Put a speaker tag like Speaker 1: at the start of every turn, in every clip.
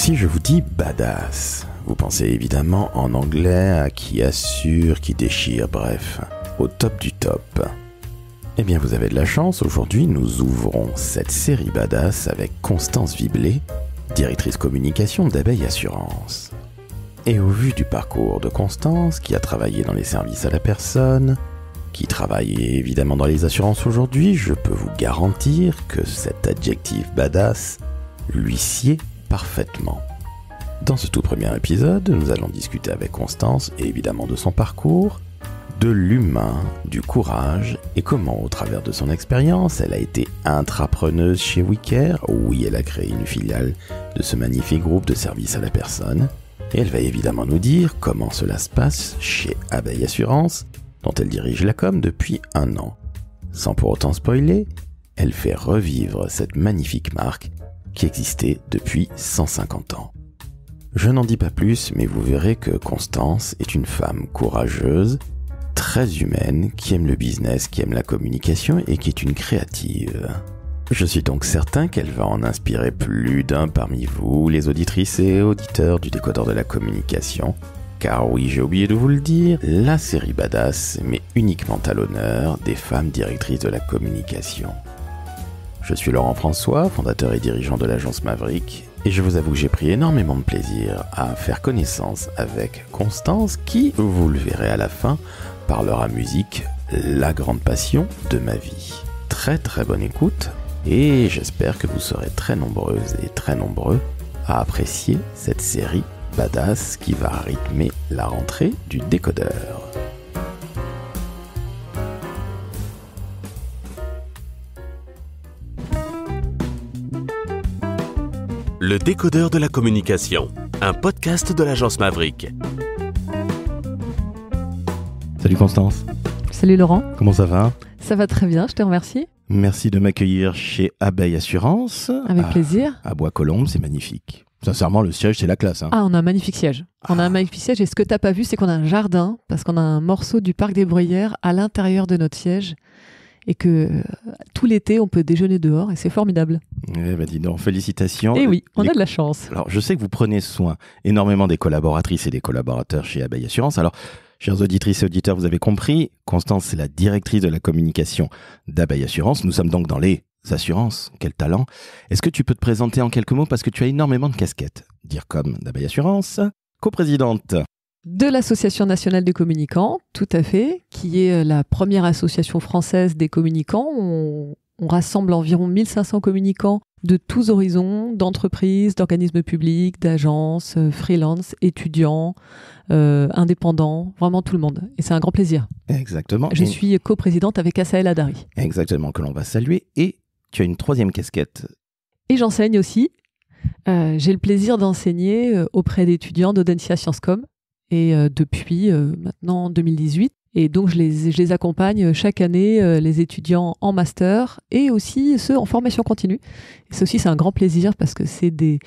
Speaker 1: Si je vous dis badass, vous pensez évidemment en anglais à qui assure, qui déchire, bref, au top du top. Eh bien vous avez de la chance, aujourd'hui nous ouvrons cette série badass avec Constance Viblet, directrice communication d'Abeille Assurance. Et au vu du parcours de Constance, qui a travaillé dans les services à la personne, qui travaille évidemment dans les assurances aujourd'hui, je peux vous garantir que cet adjectif badass lui sied parfaitement. Dans ce tout premier épisode, nous allons discuter avec Constance, et évidemment de son parcours, de l'humain, du courage, et comment, au travers de son expérience, elle a été intrapreneuse chez WeCare. Oui, elle a créé une filiale de ce magnifique groupe de services à la personne, et elle va évidemment nous dire comment cela se passe chez Abeille Assurance, dont elle dirige la com depuis 1 an. Sans pour autant spoiler, elle fait revivre cette magnifique marque qui existait depuis 150 ans. Je n'en dis pas plus, mais vous verrez que Constance est une femme courageuse, très humaine, qui aime le business, qui aime la communication et qui est une créative. Je suis donc certain qu'elle va en inspirer plus d'un parmi vous, les auditrices et auditeurs du décodeur de la communication. Car oui, j'ai oublié de vous le dire, la série Badass met uniquement à l'honneur des femmes directrices de la communication. Je suis Laurent François, fondateur et dirigeant de l'agence Maverick, et je vous avoue que j'ai pris énormément de plaisir à faire connaissance avec Constance, qui, vous le verrez à la fin, parlera musique, la grande passion de ma vie. Très très bonne écoute, et j'espère que vous serez très nombreuses et très nombreux à apprécier cette série Badass qui va rythmer la rentrée du décodeur.
Speaker 2: Le décodeur de la communication, un podcast de l'agence Maverick.
Speaker 1: Salut Constance.
Speaker 3: Salut Laurent.
Speaker 1: Comment ça va ?
Speaker 3: Ça va très bien, je te remercie.
Speaker 1: Merci de m'accueillir chez Abeille Assurance.
Speaker 3: Avec plaisir.
Speaker 1: À Bois-Colombes, c'est magnifique. Sincèrement, le siège, c'est la classe.
Speaker 3: Ah, on a un magnifique siège. On a un magnifique siège et ce que tu n'as pas vu, c'est qu'on a un jardin parce qu'on a un morceau du parc des Bruyères à l'intérieur de notre siège et que tout l'été, on peut déjeuner dehors et c'est formidable.
Speaker 1: Eh ben dis donc, félicitations.
Speaker 3: Et oui, on a de la chance.
Speaker 1: Alors, je sais que vous prenez soin énormément des collaboratrices et des collaborateurs chez Abeille Assurance. Alors, chers auditrices et auditeurs, vous avez compris, Constance, c'est la directrice de la communication d'Abeille Assurance. Nous sommes donc dans les assurances. Quel talent. Est-ce que tu peux te présenter en quelques mots parce que tu as énormément de casquettes. DIRCOM d'Abeille Assurance, coprésidente
Speaker 3: de l'Association nationale des communicants, tout à fait, qui est la première association française des communicants. On rassemble environ 1500 communicants de tous horizons, d'entreprises, d'organismes publics, d'agences, freelance, étudiants, indépendants, vraiment tout le monde. Et c'est un grand plaisir.
Speaker 1: Exactement.
Speaker 3: Je suis coprésidente avec Asaël Adari.
Speaker 1: Exactement, que l'on va saluer. Et tu as une 3e casquette.
Speaker 3: Et j'enseigne aussi. J'ai le plaisir d'enseigner auprès d'étudiants d'Audencia Sciences Com. Et depuis maintenant 2018. Et donc, je les accompagne chaque année, les étudiants en master et aussi ceux en formation continue. Et ça aussi, c'est un grand plaisir parce que c'est des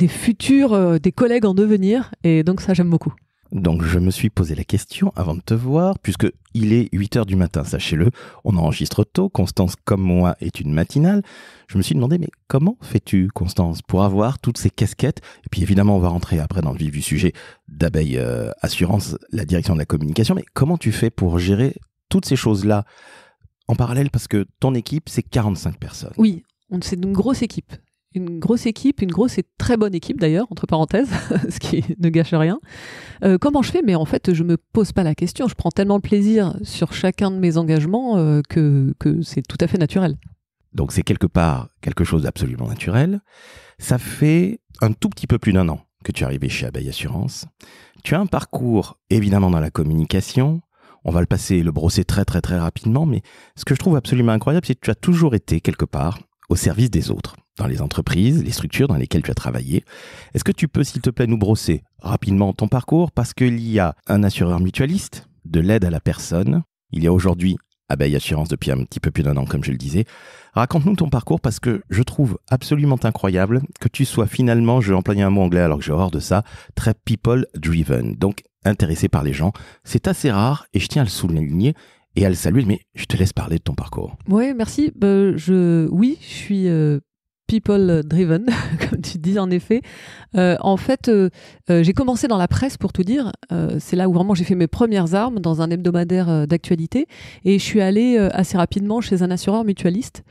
Speaker 3: futurs, des collègues en devenir. Et donc, ça, j'aime beaucoup.
Speaker 1: Donc, je me suis posé la question avant de te voir, puisque il est 8h du matin, sachez-le. On enregistre tôt. Constance, comme moi, est une matinale. Je me suis demandé, mais comment fais-tu, Constance, pour avoir toutes ces casquettes ? Et puis, évidemment, on va rentrer après dans le vif du sujet d'Abeille Assurance, la direction de la communication. Mais comment tu fais pour gérer toutes ces choses-là en parallèle ? Parce que ton équipe, c'est 45 personnes.
Speaker 3: Oui, c'est une grosse équipe. Une grosse et très bonne équipe d'ailleurs, entre parenthèses, ce qui ne gâche rien. Comment je fais ? Mais en fait, je me pose pas la question. Je prends tellement de plaisir sur chacun de mes engagements que c'est tout à fait naturel.
Speaker 1: Donc c'est quelque part quelque chose d'absolument naturel. Ça fait un tout petit peu plus d'1 an que tu es arrivé chez Abeille Assurance. Tu as un parcours évidemment dans la communication. On va le brosser très très très rapidement, mais ce que je trouve absolument incroyable, c'est que tu as toujours été quelque part au service des autres, dans les entreprises, les structures dans lesquelles tu as travaillé. Est-ce que tu peux, s'il te plaît, nous brosser rapidement ton parcours ? Parce qu'il y a un assureur mutualiste, de l'aide à la personne. Il y a aujourd'hui Abeille Assurance depuis un petit peu plus d'1 an, comme je le disais. Raconte-nous ton parcours parce que je trouve absolument incroyable que tu sois finalement, je vais employer un mot anglais alors que j'ai horreur de ça, très people driven. Donc, intéressé par les gens. C'est assez rare et je tiens à le souligner et à le saluer, mais je te laisse parler de ton parcours.
Speaker 3: Oui, merci. Je suis people driven, comme tu dis en effet. En fait, j'ai commencé dans la presse pour tout dire. C'est là où vraiment j'ai fait mes premières armes dans un hebdomadaire d'actualité. Et je suis allée assez rapidement chez un assureur mutualiste.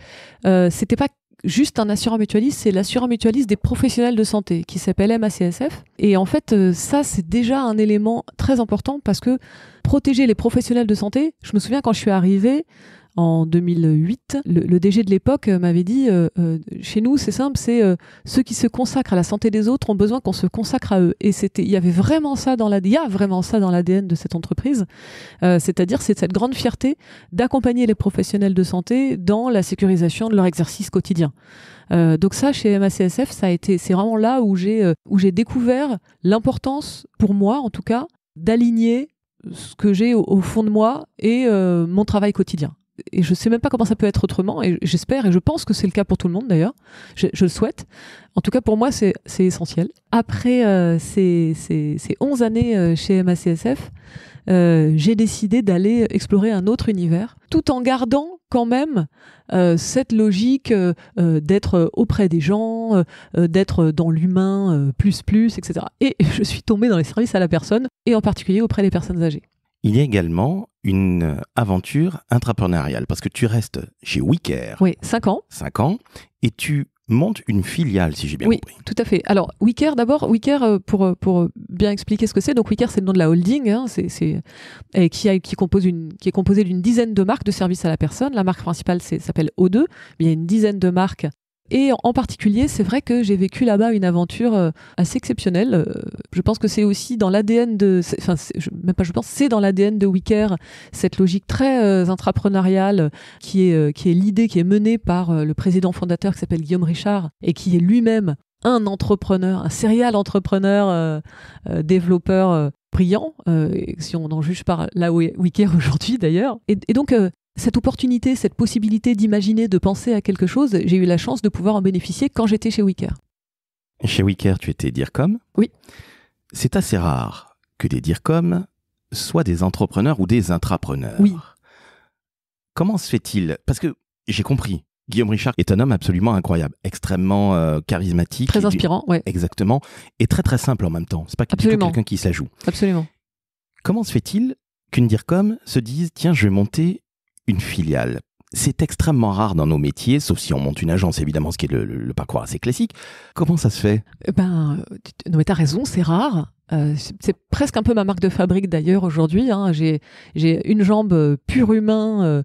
Speaker 3: C'était pas juste un assureur mutualiste, c'est l'assureur mutualiste des professionnels de santé qui s'appelle MACSF. Et en fait, ça, c'est déjà un élément très important parce que protéger les professionnels de santé, je me souviens quand je suis arrivée en 2008, le DG de l'époque m'avait dit chez nous, c'est simple, c'est ceux qui se consacrent à la santé des autres ont besoin qu'on se consacre à eux. Et il y a vraiment ça dans l'ADN de cette entreprise. C'est-à-dire, c'est cette grande fierté d'accompagner les professionnels de santé dans la sécurisation de leur exercice quotidien. Donc ça, chez MACSF, c'est vraiment là où j'ai découvert l'importance, pour moi en tout cas, d'aligner ce que j'ai au fond de moi et mon travail quotidien. Et je sais même pas comment ça peut être autrement, et j'espère et je pense que c'est le cas pour tout le monde d'ailleurs, je le souhaite. En tout cas pour moi c'est essentiel. Après ces 11 années chez MACSF, j'ai décidé d'aller explorer un autre univers, tout en gardant quand même cette logique d'être auprès des gens, d'être dans l'humain plus, etc. Et je suis tombée dans les services à la personne, et en particulier auprès des personnes âgées.
Speaker 1: Il y a également une aventure intrapreneuriale, parce que tu restes chez WeCare.
Speaker 3: Oui, 5 ans.
Speaker 1: 5 ans, et tu montes une filiale, si j'ai bien compris.
Speaker 3: Oui, tout à fait. Alors, WeCare, d'abord, WeCare, pour bien expliquer ce que c'est, donc WeCare, c'est le nom de la holding, hein, qui est composée d'une dizaine de marques de services à la personne. La marque principale s'appelle O2, mais il y a une dizaine de marques. Et en particulier, c'est vrai que j'ai vécu là-bas une aventure assez exceptionnelle. Je pense que c'est aussi dans l'ADN c'est dans l'ADN de WeCare, cette logique très intrapreneuriale qui est l'idée qui est menée par le président fondateur qui s'appelle Guillaume Richard et qui est lui-même un entrepreneur, un serial entrepreneur, développeur brillant, si on en juge par là où est WeCare aujourd'hui d'ailleurs. Et donc, cette opportunité, cette possibilité d'imaginer, de penser à quelque chose, j'ai eu la chance de pouvoir en bénéficier quand j'étais chez WeCare.
Speaker 1: Chez WeCare, tu étais DIRCOM.
Speaker 3: Oui.
Speaker 1: C'est assez rare que des DIRCOM soient des entrepreneurs ou des intrapreneurs.
Speaker 3: Oui.
Speaker 1: Comment se fait-il ? Parce que j'ai compris, Guillaume Richard est un homme absolument incroyable, extrêmement charismatique.
Speaker 3: Très inspirant, oui.
Speaker 1: Exactement. Et très très simple en même temps. C'est pas du tout quelqu'un qui se la joue.
Speaker 3: Absolument.
Speaker 1: Comment se fait-il qu'une DIRCOM se dise « Tiens, je vais monter une filiale ». C'est extrêmement rare dans nos métiers, sauf si on monte une agence, évidemment, ce qui est le parcours assez classique. Comment ça se fait ?
Speaker 3: Non mais t'as raison, c'est rare. C'est presque un peu ma marque de fabrique d'ailleurs aujourd'hui. Hein. J'ai une jambe pure humain,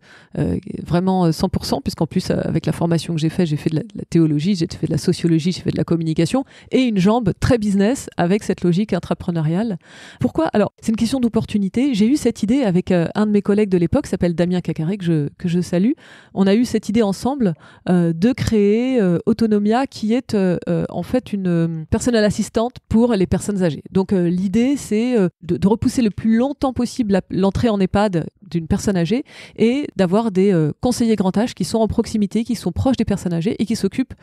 Speaker 3: vraiment 100%, puisqu'en plus avec la formation que j'ai fait de la théologie, j'ai fait de la sociologie, j'ai fait de la communication, et une jambe très business avec cette logique intrapreneuriale. Pourquoi ? Alors c'est une question d'opportunité. J'ai eu cette idée avec un de mes collègues de l'époque, qui s'appelle Damien Cacaré, que je salue. On a eu cette idée ensemble de créer Autonomia, qui est en fait une personnelle assistante pour les personnes âgées. Donc l'idée, c'est de repousser le plus longtemps possible l'entrée en EHPAD d'une personne âgée et d'avoir des conseillers grand âge qui sont en proximité, qui sont proches des personnes âgées et qui s'occupent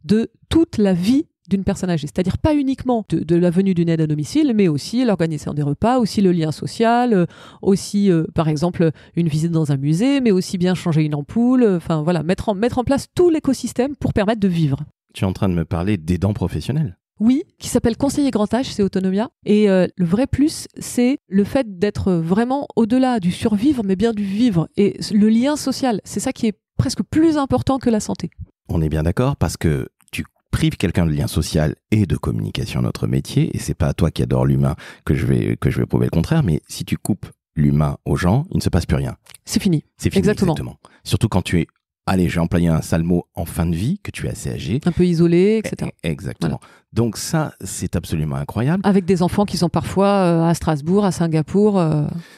Speaker 3: de toute la vie d'une personne âgée. C'est-à-dire pas uniquement de la venue d'une aide à domicile, mais aussi l'organisation des repas, aussi le lien social, aussi par exemple une visite dans un musée, mais aussi bien changer une ampoule, enfin voilà, mettre en place tout l'écosystème pour permettre de vivre.
Speaker 1: Tu es en train de me parler d'aidants professionnels ?
Speaker 3: Oui, qui s'appelle conseiller grand âge, c'est Autonomia. Et le vrai plus, c'est le fait d'être vraiment au-delà du survivre, mais bien du vivre. Et le lien social, c'est ça qui est presque plus important que la santé.
Speaker 1: On est bien d'accord, parce que tu prives quelqu'un de lien social et de communication, notre métier, et c'est pas à toi qui adore l'humain que je vais prouver le contraire, mais si tu coupes l'humain aux gens, il ne se passe plus rien.
Speaker 3: C'est fini.
Speaker 1: C'est fini,
Speaker 3: exactement.
Speaker 1: Surtout quand tu es, allez, j'ai employé un sale mot, en fin de vie, que tu es assez âgé.
Speaker 3: Un peu isolé, etc.
Speaker 1: Exactement.
Speaker 3: Voilà.
Speaker 1: Donc ça, c'est absolument incroyable.
Speaker 3: Avec des enfants qui sont parfois à Strasbourg, à Singapour,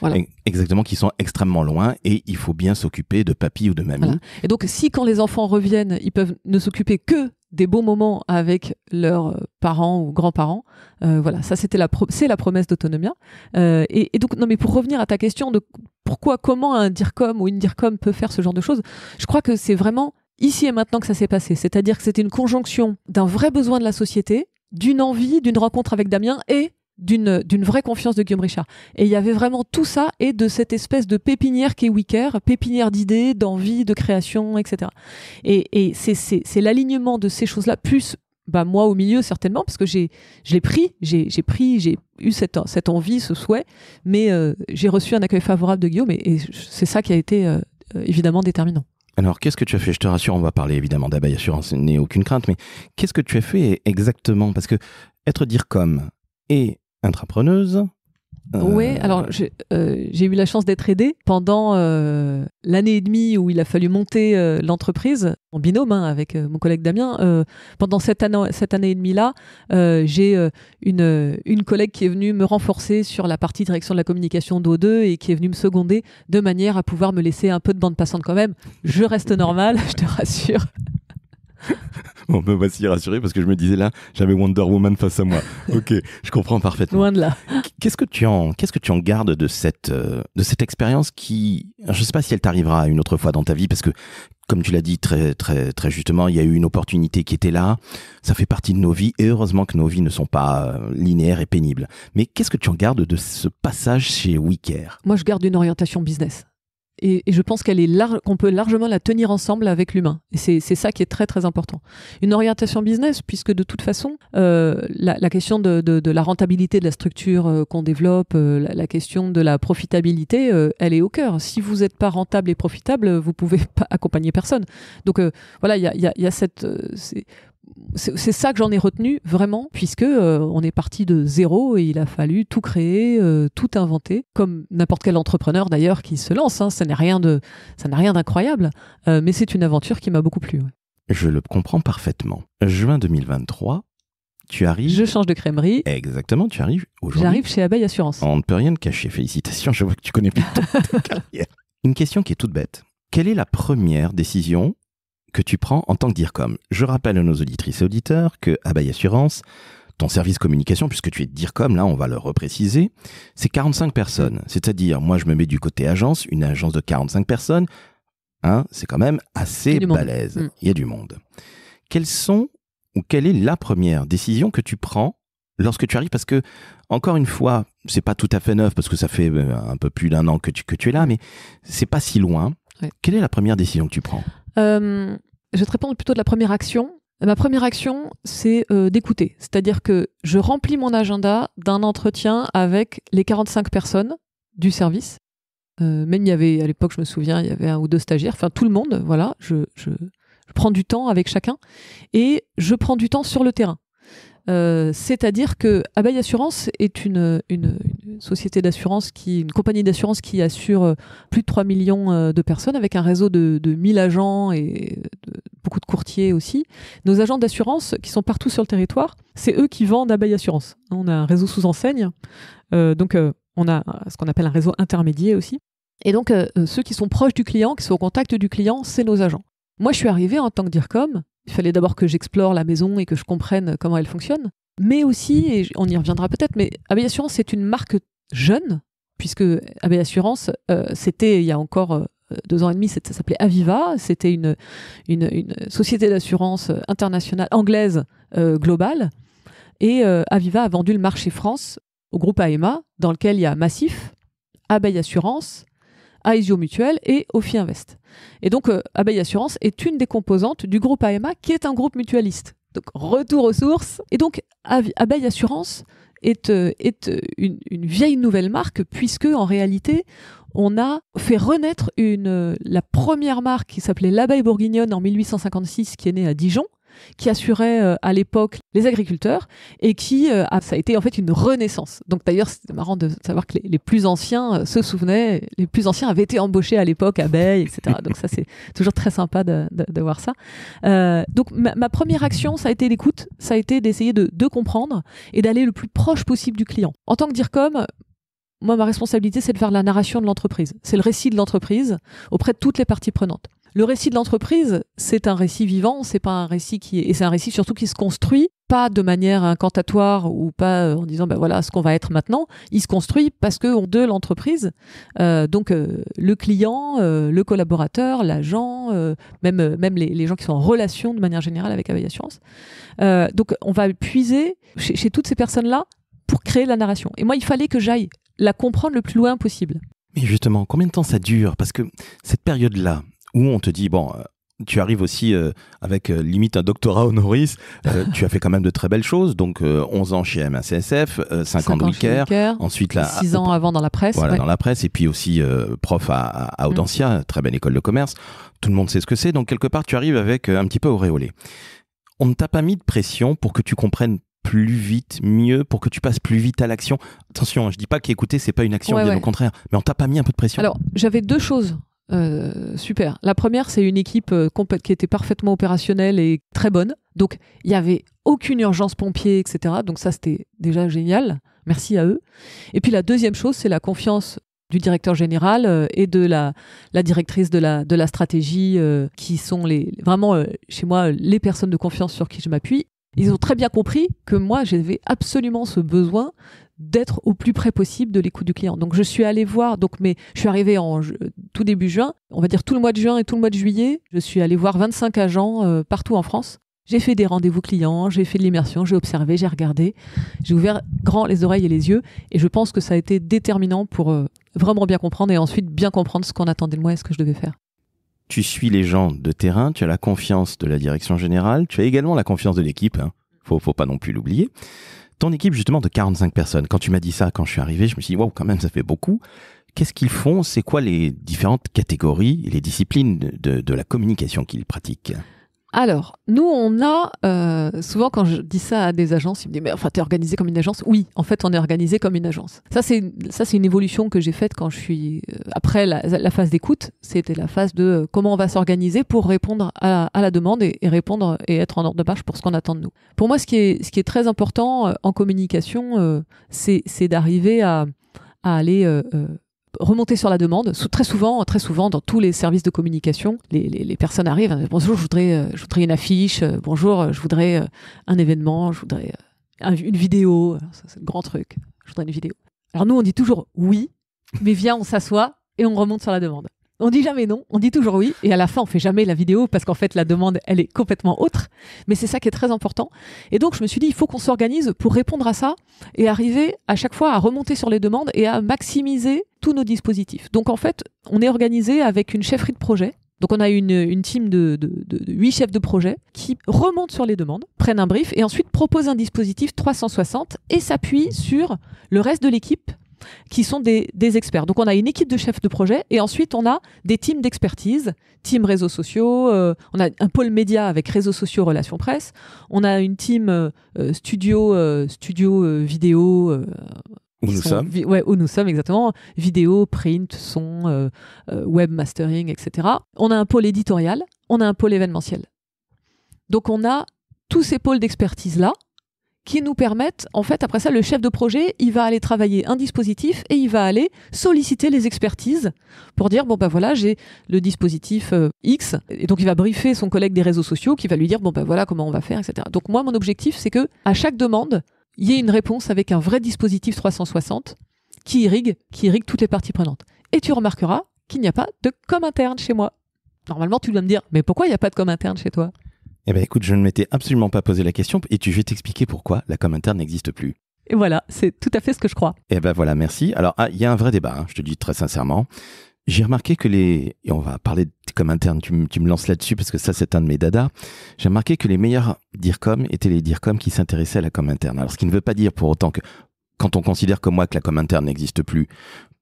Speaker 3: voilà.
Speaker 1: Exactement, qui sont extrêmement loin, et il faut bien s'occuper de papy ou de mamie.
Speaker 3: Voilà. Et donc, si quand les enfants reviennent, ils peuvent ne s'occuper que des beaux moments avec leurs parents ou grands-parents, voilà, ça c'est la promesse d'Autonomia. Et donc, non mais pour revenir à ta question de comment un DIRCOM ou une DIRCOM peut faire ce genre de choses, je crois que c'est vraiment ici et maintenant que ça s'est passé. C'est-à-dire que c'était une conjonction d'un vrai besoin de la société, d'une envie, d'une rencontre avec Damien et d'une vraie confiance de Guillaume Richard. Et il y avait vraiment tout ça et de cette espèce de pépinière qu'est WeCare, pépinière d'idées, d'envie, de création, etc. Et c'est l'alignement de ces choses-là, plus moi au milieu certainement, parce que j'ai eu cette envie, ce souhait, mais j'ai reçu un accueil favorable de Guillaume et c'est ça qui a été évidemment déterminant.
Speaker 1: Alors, qu'est-ce que tu as fait? Je te rassure, on va parler évidemment d'Abeille Assurance, n'aie aucune crainte, mais qu'est-ce que tu as fait exactement? Parce que être DIRCOM et intrapreneuse...
Speaker 3: Oui, alors j'ai eu la chance d'être aidée pendant l'année et demie où il a fallu monter l'entreprise en binôme avec mon collègue Damien. Pendant cette année et demie-là, j'ai une collègue qui est venue me renforcer sur la partie direction de la communication d'O2 et qui est venue me seconder de manière à pouvoir me laisser un peu de bande passante quand même. Je reste normale, je te rassure.
Speaker 1: Bon, me voici rassuré parce que je me disais là, j'avais Wonder Woman face à moi. Ok, je comprends parfaitement.
Speaker 3: Loin de là.
Speaker 1: Qu'est-ce que tu en gardes de cette expérience qui, je ne sais pas si elle t'arrivera une autre fois dans ta vie, parce que comme tu l'as dit très, très, très justement, il y a eu une opportunité qui était là. Ça fait partie de nos vies et heureusement que nos vies ne sont pas linéaires et pénibles. Mais qu'est-ce que tu en gardes de ce passage chez WeCare?
Speaker 3: Moi, je garde une orientation business. Et je pense qu'on peut largement la tenir ensemble avec l'humain. Et c'est ça qui est très très important. Une orientation business, puisque de toute façon, la question de la rentabilité de la structure qu'on développe, la question de la profitabilité, elle est au cœur. Si vous n'êtes pas rentable et profitable, vous pouvez pas accompagner personne. Donc voilà, il y a cette... c'est ça que j'en ai retenu vraiment, puisque on est parti de zéro et il a fallu tout créer, tout inventer, comme n'importe quel entrepreneur d'ailleurs qui se lance. Ça n'a rien d'incroyable, mais c'est une aventure qui m'a beaucoup plu. Ouais.
Speaker 1: Je le comprends parfaitement. Juin 2023, tu arrives...
Speaker 3: Je change de crèmerie.
Speaker 1: Exactement, tu arrives aujourd'hui.
Speaker 3: J'arrive chez Abeille Assurance.
Speaker 1: On ne peut rien te cacher. Félicitations, je vois que tu connais plus ta carrière. Une question qui est toute bête. Quelle est la première décision que tu prends en tant que DIRCOM? Je rappelle à nos auditrices et auditeurs que Abeille Assurance, ton service communication, puisque tu es DIRCOM, là on va le repréciser, c'est 45 personnes. C'est-à-dire, moi je me mets du côté agence, une agence de 45 personnes, c'est quand même assez balèze. Il y a du monde. Quelle est la première décision que tu prends lorsque tu arrives? Parce que, encore une fois, c'est pas tout à fait neuf, parce que ça fait un peu plus d'un an que tu es là, mais c'est pas si loin. Ouais. Quelle est la première décision que tu prends?
Speaker 3: Je vais te répondre plutôt de la première action. Ma première action, c'est d'écouter. C'est-à-dire que je remplis mon agenda d'un entretien avec les 45 personnes du service. Même il y avait, à l'époque, je me souviens, il y avait 1 ou 2 stagiaires. Enfin, tout le monde, voilà. Je prends du temps avec chacun et je prends du temps sur le terrain. C'est-à-dire que Abeille Assurance est une société d'assurance, une compagnie d'assurance qui assure plus de 3 millions de personnes avec un réseau de 1000 agents et beaucoup de courtiers aussi. Nos agents d'assurance qui sont partout sur le territoire, c'est eux qui vendent Abeille Assurance. On a un réseau sous enseigne, donc on a ce qu'on appelle un réseau intermédiaire aussi. Et donc ceux qui sont proches du client, qui sont au contact du client, c'est nos agents. Moi, je suis arrivée en tant que DIRCOM. Il fallait d'abord que j'explore la maison et que je comprenne comment elle fonctionne. Mais aussi, et on y reviendra peut-être, mais Abeille Assurance, c'est une marque jeune, puisque Abeille Assurance, c'était il y a encore 2 ans et demi, ça s'appelait Aviva. C'était une société d'assurance internationale, anglaise, globale. Et Aviva a vendu le marché France au groupe AEMA, dans lequel il y a Massif, Abeille Assurance, Aesio Mutuel et Ophi Invest. Et donc, Abeille Assurance est une des composantes du groupe AEMA, qui est un groupe mutualiste. Donc, retour aux sources. Et donc, Abeille Assurance est une vieille nouvelle marque, puisque en réalité, on a fait renaître la première marque qui s'appelait l'Abeille Bourguignonne en 1856, qui est née à Dijon, qui assurait à l'époque les agriculteurs et ça a été en fait une renaissance. Donc d'ailleurs, c'est marrant de savoir que les plus anciens se souvenaient, les plus anciens avaient été embauchés à l'époque, Abeille, etc. Donc ça, c'est toujours très sympa de voir ça. Donc ma première action, ça a été l'écoute, ça a été d'essayer de comprendre et d'aller le plus proche possible du client. En tant que DIRCOM, moi, ma responsabilité, c'est de faire la narration de l'entreprise. C'est le récit de l'entreprise auprès de toutes les parties prenantes. Le récit de l'entreprise, c'est un récit vivant, c'est pas un récit et c'est un récit surtout qui se construit pas de manière incantatoire ou pas en disant voilà ce qu'on va être maintenant. Il se construit parce que de l'entreprise, donc le client, le collaborateur, l'agent, même les gens qui sont en relation de manière générale avec Abeille Assurance. Donc on va puiser chez toutes ces personnes-là pour créer la narration. Et moi, il fallait que j'aille la comprendre le plus loin possible.
Speaker 1: Mais justement, combien de temps ça dure? Parce que cette période-là, où on te dit, bon, tu arrives aussi avec limite un doctorat honoris, tu as fait quand même de très belles choses, donc 11 ans chez MACSF, 5 ans de Wicker, ensuite
Speaker 3: 6 ans avant dans la presse.
Speaker 1: Voilà, dans la presse, et puis aussi prof à Audencia, très belle école de commerce. Tout le monde sait ce que c'est, donc quelque part tu arrives avec un petit peu auréolé. On ne t'a pas mis de pression pour que tu comprennes plus vite, mieux, pour que tu passes plus vite à l'action? Attention, je dis pas qu'écouter c'est pas une action, bien au contraire, mais on t'a pas mis un peu de pression?
Speaker 3: Alors, j'avais 2 choses. Super. La première, c'est une équipe qui était parfaitement opérationnelle et très bonne. Donc, il n'y avait aucune urgence pompier, etc. Donc ça, c'était déjà génial. Merci à eux. Et puis la deuxième chose, c'est la confiance du directeur général et de la directrice de la stratégie, qui sont vraiment, chez moi, les personnes de confiance sur qui je m'appuie. Ils ont très bien compris que moi, j'avais absolument ce besoin d'être au plus près possible de l'écoute du client. Donc je suis allée voir, je suis arrivée en tout début juin, on va dire tout le mois de juin et tout le mois de juillet, je suis allée voir 25 agents partout en France. J'ai fait des rendez-vous clients, j'ai fait de l'immersion, j'ai observé, j'ai regardé, j'ai ouvert grand les oreilles et les yeux, et je pense que ça a été déterminant pour vraiment bien comprendre et ensuite bien comprendre ce qu'on attendait de moi et ce que je devais faire.
Speaker 1: Tu suis les gens de terrain, tu as la confiance de la direction générale, tu as également la confiance de l'équipe, hein. Faut pas non plus l'oublier. Ton équipe, justement, de 45 personnes, quand tu m'as dit ça, quand je suis arrivé, je me suis dit, waouh, quand même, ça fait beaucoup. Qu'est-ce qu'ils font? C'est quoi les différentes catégories et les disciplines de la communication qu'ils pratiquent?
Speaker 3: Alors, nous, on a, souvent quand je dis ça à des agences, ils me disent, mais enfin, t'es organisé comme une agence? Oui, en fait, on est organisé comme une agence. Ça, c'est une évolution que j'ai faite quand je suis, après la phase d'écoute, c'était la phase de comment on va s'organiser pour répondre à la demande et répondre et être en ordre de marche pour ce qu'on attend de nous. Pour moi, ce qui est très important en communication, c'est d'arriver à aller remonter sur la demande. Très souvent, dans tous les services de communication, les personnes arrivent, bonjour, je voudrais une affiche, bonjour, je voudrais un événement, je voudrais une vidéo, ça, c'est le grand truc, je voudrais une vidéo. Alors nous, on dit toujours oui, mais viens, on s'assoit et on remonte sur la demande. On dit jamais non, on dit toujours oui, et à la fin, on fait jamais la vidéo parce qu'en fait, la demande, elle est complètement autre, mais c'est ça qui est très important. Et donc, je me suis dit, il faut qu'on s'organise pour répondre à ça et arriver à chaque fois à remonter sur les demandes et à maximiser tous nos dispositifs. Donc, en fait, on est organisé avec une chefferie de projet. Donc, on a une team de 8 chefs de projet qui remontent sur les demandes, prennent un brief et ensuite proposent un dispositif 360 et s'appuient sur le reste de l'équipe qui sont des experts. Donc, on a une équipe de chefs de projet et ensuite, on a des teams d'expertise, team réseaux sociaux, on a un pôle média avec réseaux sociaux, relations presse, on a une team studio vidéo.
Speaker 1: Où nous sommes.
Speaker 3: Où nous sommes, exactement. Vidéo, print, son, web mastering, etc. On a un pôle éditorial, on a un pôle événementiel. Donc, on a tous ces pôles d'expertise-là qui nous permettent, en fait, après ça, le chef de projet, il va aller travailler un dispositif et il va aller solliciter les expertises pour dire, bon, ben voilà, j'ai le dispositif X. Et donc, il va briefer son collègue des réseaux sociaux qui va lui dire, bon, ben voilà comment on va faire, etc. Donc, moi, mon objectif, c'est que à chaque demande, il y ait une réponse avec un vrai dispositif 360 qui irrigue toutes les parties prenantes. Et tu remarqueras qu'il n'y a pas de com interne chez moi. Normalement, tu dois me dire, mais pourquoi il n'y a pas de com interne chez toi ?
Speaker 1: Eh bien, écoute, je ne m'étais absolument pas posé la question et je vais t'expliquer pourquoi la com interne n'existe plus.
Speaker 3: Et voilà, c'est tout à fait ce que je crois.
Speaker 1: Eh ben voilà, merci. Alors, il y a un vrai débat, hein, je te dis très sincèrement. J'ai remarqué que et on va parler de com interne, tu me lances là-dessus parce que ça, c'est un de mes dadas. J'ai remarqué que les meilleurs DIRCOM étaient les DIRCOM qui s'intéressaient à la com interne. Alors, ce qui ne veut pas dire pour autant que quand on considère comme moi que la com interne n'existe plus,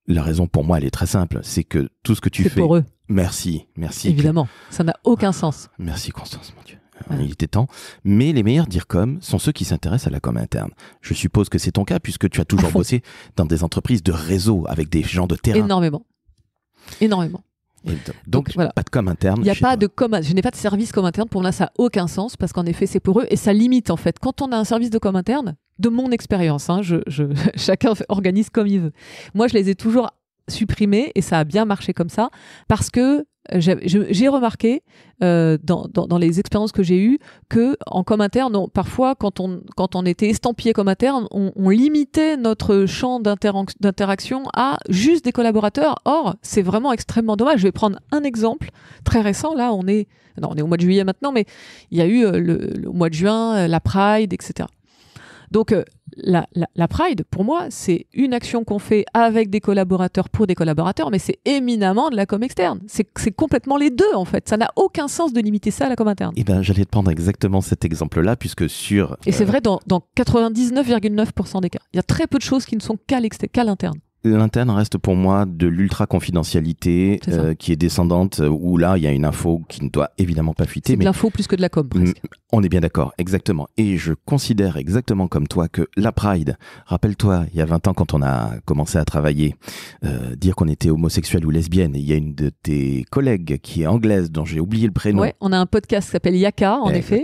Speaker 1: la raison pour moi, elle est très simple. C'est que tout ce que tu fais...
Speaker 3: C'est pour eux.
Speaker 1: Merci.
Speaker 3: Évidemment, ça n'a aucun sens.
Speaker 1: Merci Constance, mon Dieu. Il était temps. Mais les meilleurs DIRCOM sont ceux qui s'intéressent à la com interne. Je suppose que c'est ton cas puisque tu as toujours bossé dans des entreprises de réseau avec des gens de terrain.
Speaker 3: Énormément. Et donc voilà.
Speaker 1: Pas de com interne.
Speaker 3: Il n'y a pas de com. Je n'ai pas de service com interne. Pour moi, ça n'a aucun sens parce qu'en effet, c'est pour eux et ça limite en fait. Quand on a un service de com interne, de mon expérience, hein, chacun organise comme il veut. Moi, je les ai toujours supprimés et ça a bien marché comme ça parce que j'ai remarqué dans les expériences que j'ai eues que en com interne, parfois quand on était estampillé com interne, on limitait notre champ d'interaction à juste des collaborateurs. Or, c'est vraiment extrêmement dommage. Je vais prendre un exemple très récent. Là, on est au mois de juillet maintenant, mais il y a eu au mois de juin la Pride, etc. Donc, la Pride, pour moi, c'est une action qu'on fait avec des collaborateurs pour des collaborateurs, mais c'est éminemment de la com externe. C'est complètement les deux, en fait. Ça n'a aucun sens de limiter ça à la com interne.
Speaker 1: Eh bien, j'allais te prendre exactement cet exemple-là, puisque sur...
Speaker 3: Et c'est vrai dans 99,9% des cas. Il y a très peu de choses qui ne sont qu'à l'interne.
Speaker 1: L'interne reste pour moi de l'ultra-confidentialité qui est descendante, où là, il y a une info qui ne doit évidemment pas fuiter.
Speaker 3: C'est de l'info plus que de la com, presque.
Speaker 1: On est bien d'accord, exactement. Et je considère exactement comme toi que la Pride, rappelle-toi, il y a 20 ans quand on a commencé à travailler, dire qu'on était homosexuel ou lesbienne, il y a une de tes collègues qui est anglaise, dont j'ai oublié le prénom.
Speaker 3: Ouais, on a un podcast qui s'appelle Yaka, en effet,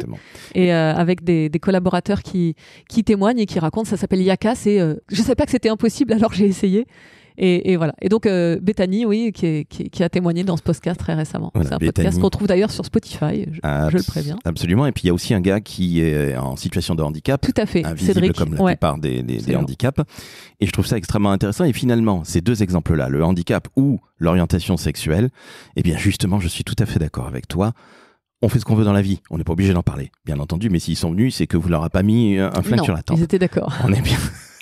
Speaker 3: et avec des collaborateurs qui témoignent et qui racontent, ça s'appelle Yaka, je ne savais pas que c'était impossible, alors j'ai essayé. Et voilà. Et donc Bethany, oui, qui a témoigné dans ce podcast très récemment.
Speaker 1: Voilà,
Speaker 3: c'est un
Speaker 1: Bethany.
Speaker 3: podcast qu'on trouve d'ailleurs sur Spotify. Je le préviens.
Speaker 1: Absolument. Et puis il y a aussi un gars qui est en situation de handicap.
Speaker 3: Tout à fait.
Speaker 1: Invisible
Speaker 3: Cédric,
Speaker 1: comme la plupart des handicaps. Et je trouve ça extrêmement intéressant. Et finalement, ces deux exemples-là, le handicap ou l'orientation sexuelle, eh bien justement, je suis tout à fait d'accord avec toi. On fait ce qu'on veut dans la vie. On n'est pas obligé d'en parler, bien entendu. Mais s'ils sont venus, c'est que vous leur avez pas mis un flingue sur la tempe.
Speaker 3: Ils étaient d'accord.
Speaker 1: On est bien.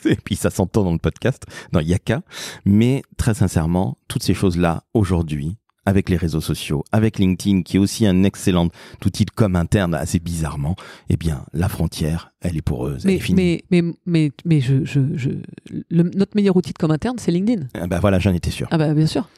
Speaker 1: Et puis ça s'entend dans le podcast, dans Yaka. Mais très sincèrement, toutes ces choses-là, aujourd'hui, avec les réseaux sociaux, avec LinkedIn, qui est aussi un excellent outil de com interne, assez bizarrement, eh bien, la frontière, elle est poreuse, elle est finie.
Speaker 3: Mais notre meilleur outil de com interne, c'est LinkedIn.
Speaker 1: Ah bah voilà, j'en étais sûr.
Speaker 3: Ah bah bien sûr.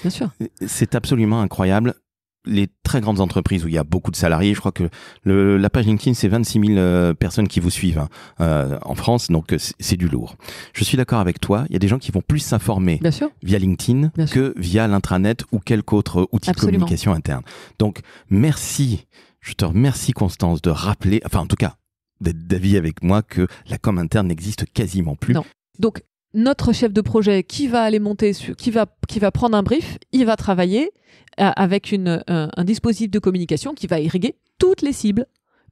Speaker 3: Bien sûr.
Speaker 1: C'est absolument incroyable. Les très grandes entreprises où il y a beaucoup de salariés, je crois que la page LinkedIn, c'est 26 000 personnes qui vous suivent en France, donc c'est du lourd. Je suis d'accord avec toi, il y a des gens qui vont plus s'informer via LinkedIn que via l'intranet ou quelque autre outil de communication interne. Donc merci, je te remercie Constance de rappeler, enfin en tout cas d'être d'avis avec moi que la com interne n'existe quasiment plus.
Speaker 3: Non. Donc notre chef de projet qui va aller monter, qui va prendre un brief, il va travailler avec un dispositif de communication qui va irriguer toutes les cibles,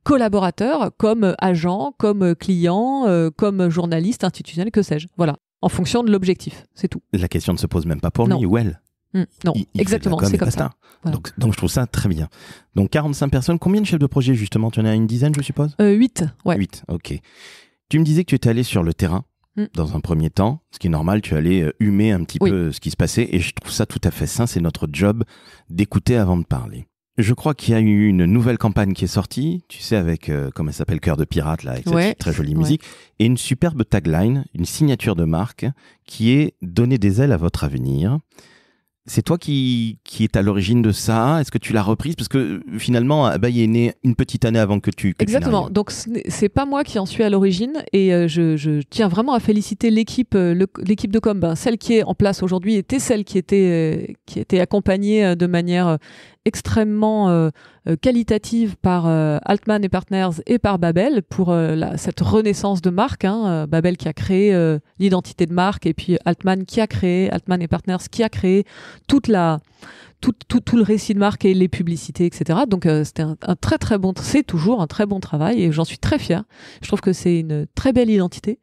Speaker 3: collaborateurs, comme agents, comme clients, comme journalistes institutionnels, que sais-je. Voilà, en fonction de l'objectif, c'est tout.
Speaker 1: La question ne se pose même pas pour lui ou elle.
Speaker 3: Non, exactement, c'est comme ça.
Speaker 1: Voilà. Donc je trouve ça très bien. Donc 45 personnes, combien de chefs de projet justement? Tu en as une dizaine, je suppose?
Speaker 3: 8, ouais.
Speaker 1: 8, ok. Tu me disais que tu étais allé sur le terrain. Dans un premier temps, ce qui est normal, tu allais humer un petit peu ce qui se passait, et je trouve ça tout à fait sain, c'est notre job d'écouter avant de parler. Je crois qu'il y a eu une nouvelle campagne qui est sortie, tu sais, avec, comment elle s'appelle, Cœur de Pirate, là, avec cette très jolie musique, et une superbe tagline, une signature de marque, qui est « Donnez des ailes à votre avenir ». C'est toi qui est à l'origine de ça? Est-ce que tu l'as reprise? Parce que finalement, Abeille est né une petite année avant que tu
Speaker 3: Exactement. Donc, c'est pas moi qui en suis à l'origine. Et je tiens vraiment à féliciter l'équipe de com. Celle qui est en place aujourd'hui était celle qui était accompagnée de manière extrêmement qualitative par Altman et Partners et par Babel pour cette renaissance de marque. Babel qui a créé l'identité de marque, et puis Altman et Partners qui a créé tout le récit de marque et les publicités, etc. Donc c'était un très très bon, c'est toujours un très bon travail, et j'en suis très fière. Je trouve que c'est une très belle identité.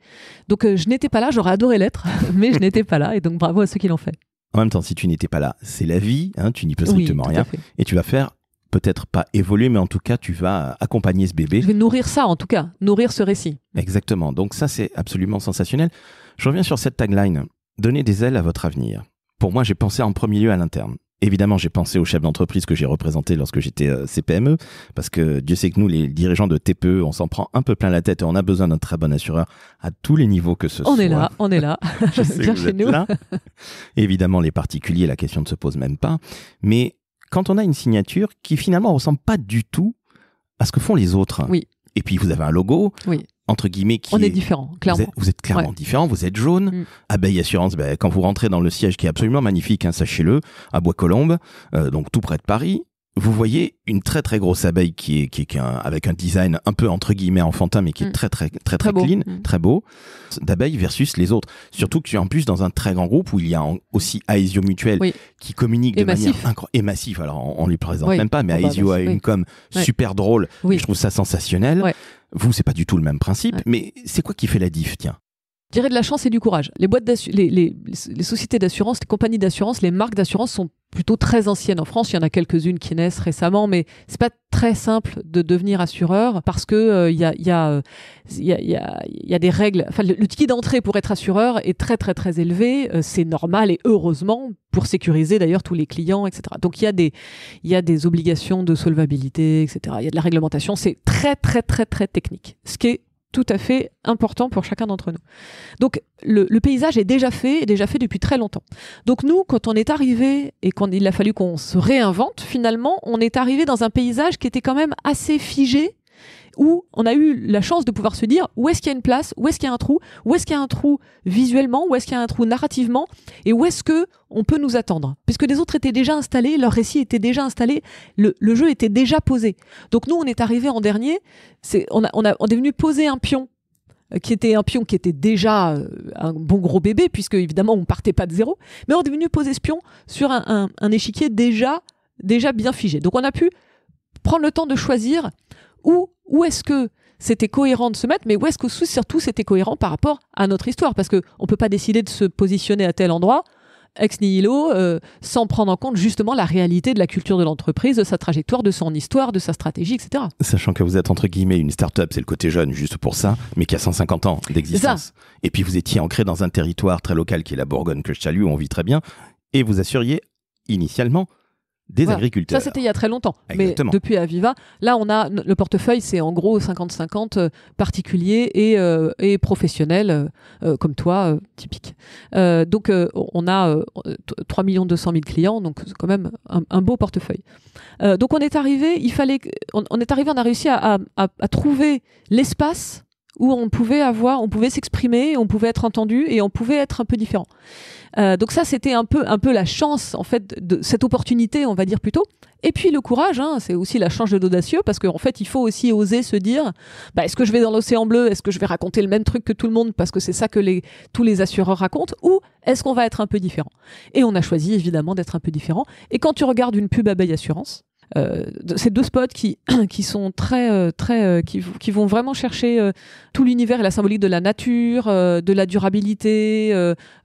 Speaker 3: Donc je n'étais pas là, j'aurais adoré l'être, mais je n'étais pas là, et donc bravo à ceux qui l'ont fait.
Speaker 1: En même temps, si tu n'étais pas là, c'est la vie, tu n'y peux strictement rien, et tu vas faire, peut-être pas évoluer, mais en tout cas, tu vas accompagner ce bébé.
Speaker 3: Je vais nourrir ça, en tout cas, nourrir ce récit.
Speaker 1: Exactement, donc ça, c'est absolument sensationnel. Je reviens sur cette tagline, « Donnez des ailes à votre avenir ». Pour moi, j'ai pensé en premier lieu à l'interne. Évidemment, j'ai pensé aux chefs d'entreprise que j'ai représentés lorsque j'étais CPME, parce que Dieu sait que nous, les dirigeants de TPE, on s'en prend un peu plein la tête, et on a besoin d'un très bon assureur à tous les niveaux que ce soit.
Speaker 3: On est là.
Speaker 1: Je sais
Speaker 3: Viens
Speaker 1: que vous
Speaker 3: chez
Speaker 1: êtes
Speaker 3: nous.
Speaker 1: là. Évidemment, les particuliers, la question ne se pose même pas. Mais quand on a une signature qui finalement ne ressemble pas du tout à ce que font les autres, et puis vous avez un logo, entre guillemets, qui
Speaker 3: on est différent, clairement.
Speaker 1: Vous êtes clairement différent, vous êtes jaune. Abeille Assurance, quand vous rentrez dans le siège qui est absolument magnifique, sachez-le, à Bois-Colombes, donc tout près de Paris, vous voyez une très très grosse abeille qui est avec un design un peu entre guillemets enfantin, mais qui est très clean, très beau, d'abeille versus les autres. Surtout que tu es en plus dans un très grand groupe où il y a aussi Aesio Mutuel qui communique de manière incroyable et massif. Alors on lui présente même pas, mais Aesio a une com super drôle. Et je trouve ça sensationnel. Vous, c'est pas du tout le même principe, mais c'est quoi qui fait la diff, tiens? Je
Speaker 3: dirais de la chance et du courage. Les boîtes les sociétés d'assurance, les compagnies d'assurance, les marques d'assurance sont plutôt très anciennes en France. Il y en a quelques-unes qui naissent récemment, mais c'est pas très simple de devenir assureur parce que il y a des règles. Enfin, le ticket d'entrée pour être assureur est très très très élevé. C'est normal et heureusement pour sécuriser d'ailleurs tous les clients, etc. Donc il y a des obligations de solvabilité, etc. Il y a de la réglementation. C'est très très très très technique. Ce qui est tout à fait important pour chacun d'entre nous. Donc, le paysage est déjà fait depuis très longtemps. Donc, nous, quand on est arrivé et qu'il a fallu qu'on se réinvente, finalement, on est arrivé dans un paysage qui était quand même assez figé, où on a eu la chance de pouvoir se dire où est-ce qu'il y a une place, où est-ce qu'il y a un trou, où est-ce qu'il y a un trou visuellement, où est-ce qu'il y a un trou narrativement, et où est-ce que on peut nous attendre. Puisque les autres étaient déjà installés, leur récit était déjà installé, le jeu était déjà posé. Donc nous, on est arrivé en dernier, on est venu poser un pion qui était déjà un bon gros bébé, puisque évidemment on partait pas de zéro, mais on est venu poser ce pion sur un échiquier déjà bien figé. Donc on a pu prendre le temps de choisir où est-ce que c'était cohérent de se mettre, mais où est-ce que surtout c'était cohérent par rapport à notre histoire, parce qu'on ne peut pas décider de se positionner à tel endroit, ex nihilo, sans prendre en compte justement la réalité de la culture de l'entreprise, de sa trajectoire, de son histoire, de sa stratégie, etc.
Speaker 1: Sachant que vous êtes entre guillemets une start-up, c'est le côté jeune juste pour ça, mais qui a 150 ans d'existence. Et puis vous étiez ancré dans un territoire très local qui est la Bourgogne, que je salue, où on vit très bien, et vous assuriez initialement des agriculteurs.
Speaker 3: Ça, c'était il y a très longtemps.
Speaker 1: Exactement.
Speaker 3: Mais depuis Aviva, là, le portefeuille, c'est en gros 50-50 particuliers et professionnels, comme toi, typique. Donc, on a 3 200 000 clients, donc c'est quand même un beau portefeuille. Donc, on est arrivé, on a réussi à trouver l'espace où on pouvait s'exprimer, on pouvait être entendu et on pouvait être un peu différent. Donc ça, c'était un peu la chance, en fait, de cette opportunité, on va dire plutôt. Et puis le courage, c'est aussi la chance de l'audacieux, parce qu'en fait, il faut aussi oser se dire, est-ce que je vais dans l'océan bleu, est-ce que je vais raconter le même truc que tout le monde, parce que c'est ça que tous les assureurs racontent, ou est-ce qu'on va être un peu différent? Et on a choisi, évidemment, d'être un peu différent. Et quand tu regardes une pub Abeille Assurance, ces deux spots qui sont qui vont vraiment chercher tout l'univers et la symbolique de la nature, de la durabilité,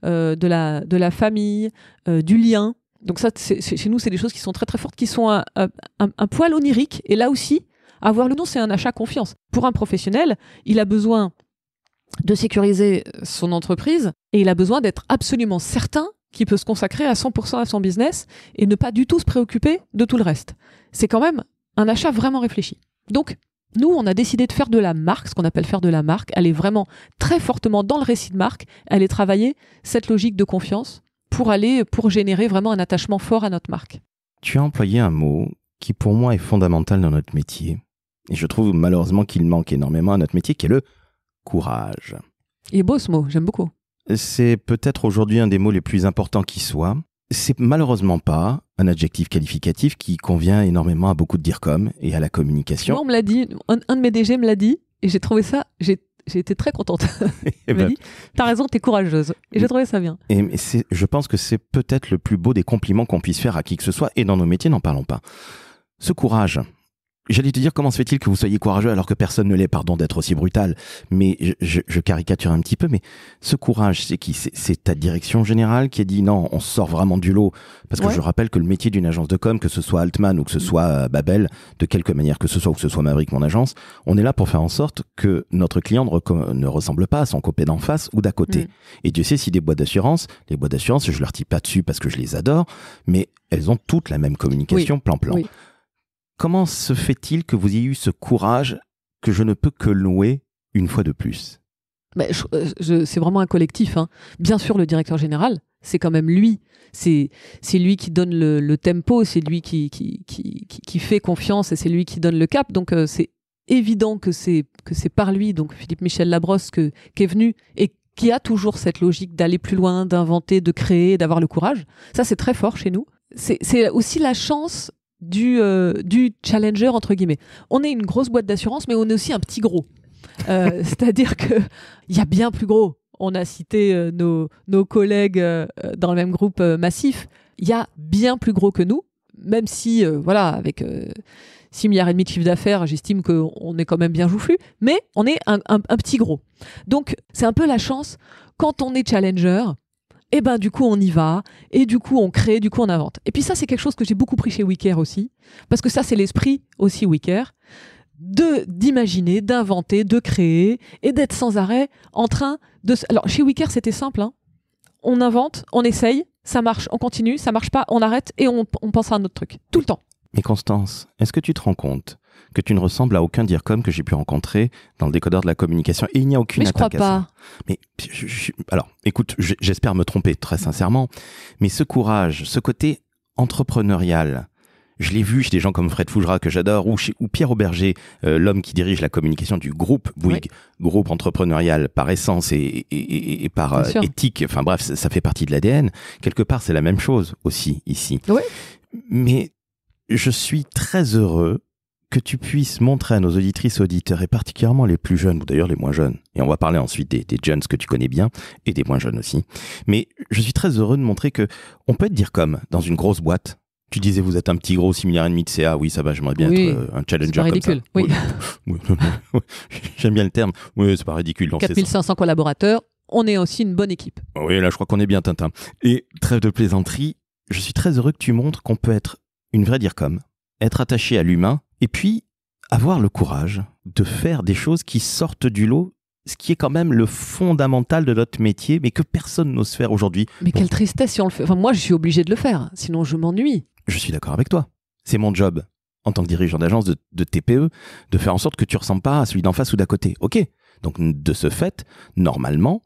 Speaker 3: de la famille, du lien. Donc ça, chez nous, c'est des choses qui sont très très fortes, qui sont un poil oniriques. Et là aussi, avoir le nom, c'est un achat confiance. Pour un professionnel, il a besoin de sécuriser son entreprise et il a besoin d'être absolument certain qui peut se consacrer à 100% à son business et ne pas du tout se préoccuper de tout le reste. C'est quand même un achat vraiment réfléchi. Donc, nous, on a décidé de faire de la marque, ce qu'on appelle faire de la marque, aller vraiment très fortement dans le récit de marque, aller travailler cette logique de confiance pour générer vraiment un attachement fort à notre marque.
Speaker 1: Tu as employé un mot qui, pour moi, est fondamental dans notre métier. Et je trouve malheureusement qu'il manque énormément à notre métier, qui est le courage.
Speaker 3: Il est beau ce mot, j'aime beaucoup.
Speaker 1: C'est peut-être aujourd'hui un des mots les plus importants qui soit. C'est malheureusement pas un adjectif qualificatif qui convient énormément à beaucoup de DIRCOM et à la communication.
Speaker 3: Moi, on me l'a dit, un de mes DG me l'a dit, et j'ai trouvé ça, j'ai été très contente. Il m'a dit, t'as raison, t'es courageuse. Et j'ai trouvé ça bien.
Speaker 1: Et je pense que c'est peut-être le plus beau des compliments qu'on puisse faire à qui que ce soit, et dans nos métiers, n'en parlons pas. Ce courage, j'allais te dire, comment se fait-il que vous soyez courageux alors que personne ne l'est, pardon d'être aussi brutal, mais je caricature un petit peu, mais ce courage, c'est qui? C'est ta direction générale qui a dit non, on sort vraiment du lot, parce que je rappelle que le métier d'une agence de com, que ce soit Altman ou que ce soit Babel, de quelque manière que ce soit, ou que ce soit Maverick, mon agence, on est là pour faire en sorte que notre client ne ressemble pas à son copain d'en face ou d'à côté. Et Dieu sait si les boîtes d'assurance, je leur tire pas dessus parce que je les adore, mais elles ont toutes la même communication plan-plan. Oui. Comment se fait-il que vous ayez eu ce courage que je ne peux que louer une fois de plus?
Speaker 3: C'est vraiment un collectif. Bien sûr, le directeur général, c'est quand même lui. C'est lui qui donne le tempo, c'est lui qui fait confiance et c'est lui qui donne le cap. Donc, c'est évident que c'est par lui, donc Philippe-Michel Labrosse, qui est venu et qui a toujours cette logique d'aller plus loin, d'inventer, de créer, d'avoir le courage. Ça, c'est très fort chez nous. C'est aussi la chance du challenger, entre guillemets. On est une grosse boîte d'assurance, mais on est aussi un petit gros. C'est-à-dire qu'il y a bien plus gros. On a cité nos collègues dans le même groupe Massif. Il y a bien plus gros que nous, même si, avec 6,5 milliards de chiffre d'affaires, j'estime qu'on est quand même bien joufflu, mais on est un petit gros. Donc, c'est un peu la chance, quand on est challenger, et ben du coup on y va, et du coup on crée, du coup on invente. Et puis ça c'est quelque chose que j'ai beaucoup pris chez WeCare aussi, parce que ça c'est l'esprit aussi WeCare, d'imaginer, d'inventer, de créer, et d'être sans arrêt en train de... Alors chez WeCare c'était simple, hein. On invente, on essaye, ça marche, on continue, ça marche pas, on arrête, et on pense à un autre truc, tout le temps.
Speaker 1: Mais Constance, est-ce que tu te rends compte que tu ne ressembles à aucun DIRCOM que j'ai pu rencontrer dans le décodeur de la communication, et il n'y a aucune
Speaker 3: Mais je crois
Speaker 1: attaque à ça.
Speaker 3: pas.
Speaker 1: Mais alors, écoute, j'espère me tromper très sincèrement, mais ce courage, ce côté entrepreneurial, je l'ai vu chez des gens comme Fred Fougera que j'adore, ou Pierre Auberger, l'homme qui dirige la communication du groupe Bouygues, groupe entrepreneurial par essence et par éthique. Enfin bref, ça fait partie de l'ADN. Quelque part, c'est la même chose aussi ici.
Speaker 3: Ouais.
Speaker 1: Mais je suis très heureux que tu puisses montrer à nos auditrices et auditeurs, et particulièrement les plus jeunes, ou d'ailleurs les moins jeunes, et on va parler ensuite des jeunes que tu connais bien, et des moins jeunes aussi, mais je suis très heureux de montrer que on peut te dire comme dans une grosse boîte. Tu disais, vous êtes un petit gros 6,5 milliards de CA, oui ça va, j'aimerais bien être un challenger comme
Speaker 3: ridicule.
Speaker 1: ça.
Speaker 3: Oui.
Speaker 1: J'aime bien le terme, oui c'est pas ridicule.
Speaker 3: 4500 collaborateurs, on est aussi une bonne équipe.
Speaker 1: Oui, là je crois qu'on est bien Tintin. Et trêve de plaisanterie, je suis très heureux que tu montres qu'on peut être une vraie DIRCOM, être attaché à l'humain, et puis avoir le courage de faire des choses qui sortent du lot, ce qui est quand même le fondamental de notre métier, mais que personne n'ose faire aujourd'hui.
Speaker 3: Mais quelle tristesse si on le fait. Enfin, moi, je suis obligé de le faire, sinon je m'ennuie.
Speaker 1: Je suis d'accord avec toi. C'est mon job, en tant que dirigeant d'agence de TPE, de faire en sorte que tu ne ressembles pas à celui d'en face ou d'à côté. Ok. Donc, de ce fait, normalement,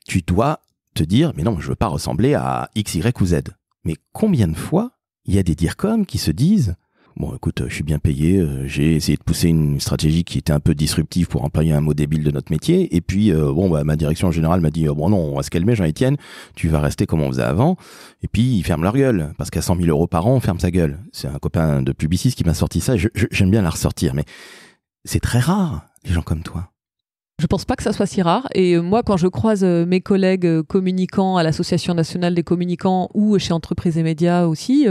Speaker 1: tu dois te dire, mais non, je ne veux pas ressembler à X, Y ou Z. Mais combien de fois il y a des DIRCOM qui se disent, bon, écoute, je suis bien payé, j'ai essayé de pousser une stratégie qui était un peu disruptive pour employer un mot débile de notre métier, et puis, ma direction générale m'a dit, bon non, on va se calmer, Jean-Étienne, tu vas rester comme on faisait avant, et puis ils ferment leur gueule, parce qu'à 100 000 € par an, on ferme sa gueule. C'est un copain de Publicis qui m'a sorti ça, et j'aime bien la ressortir, mais c'est très rare, les gens comme toi.
Speaker 3: Je pense pas que ça soit si rare. Et moi, quand je croise mes collègues communicants à l'Association nationale des communicants ou chez Entreprises et Médias aussi,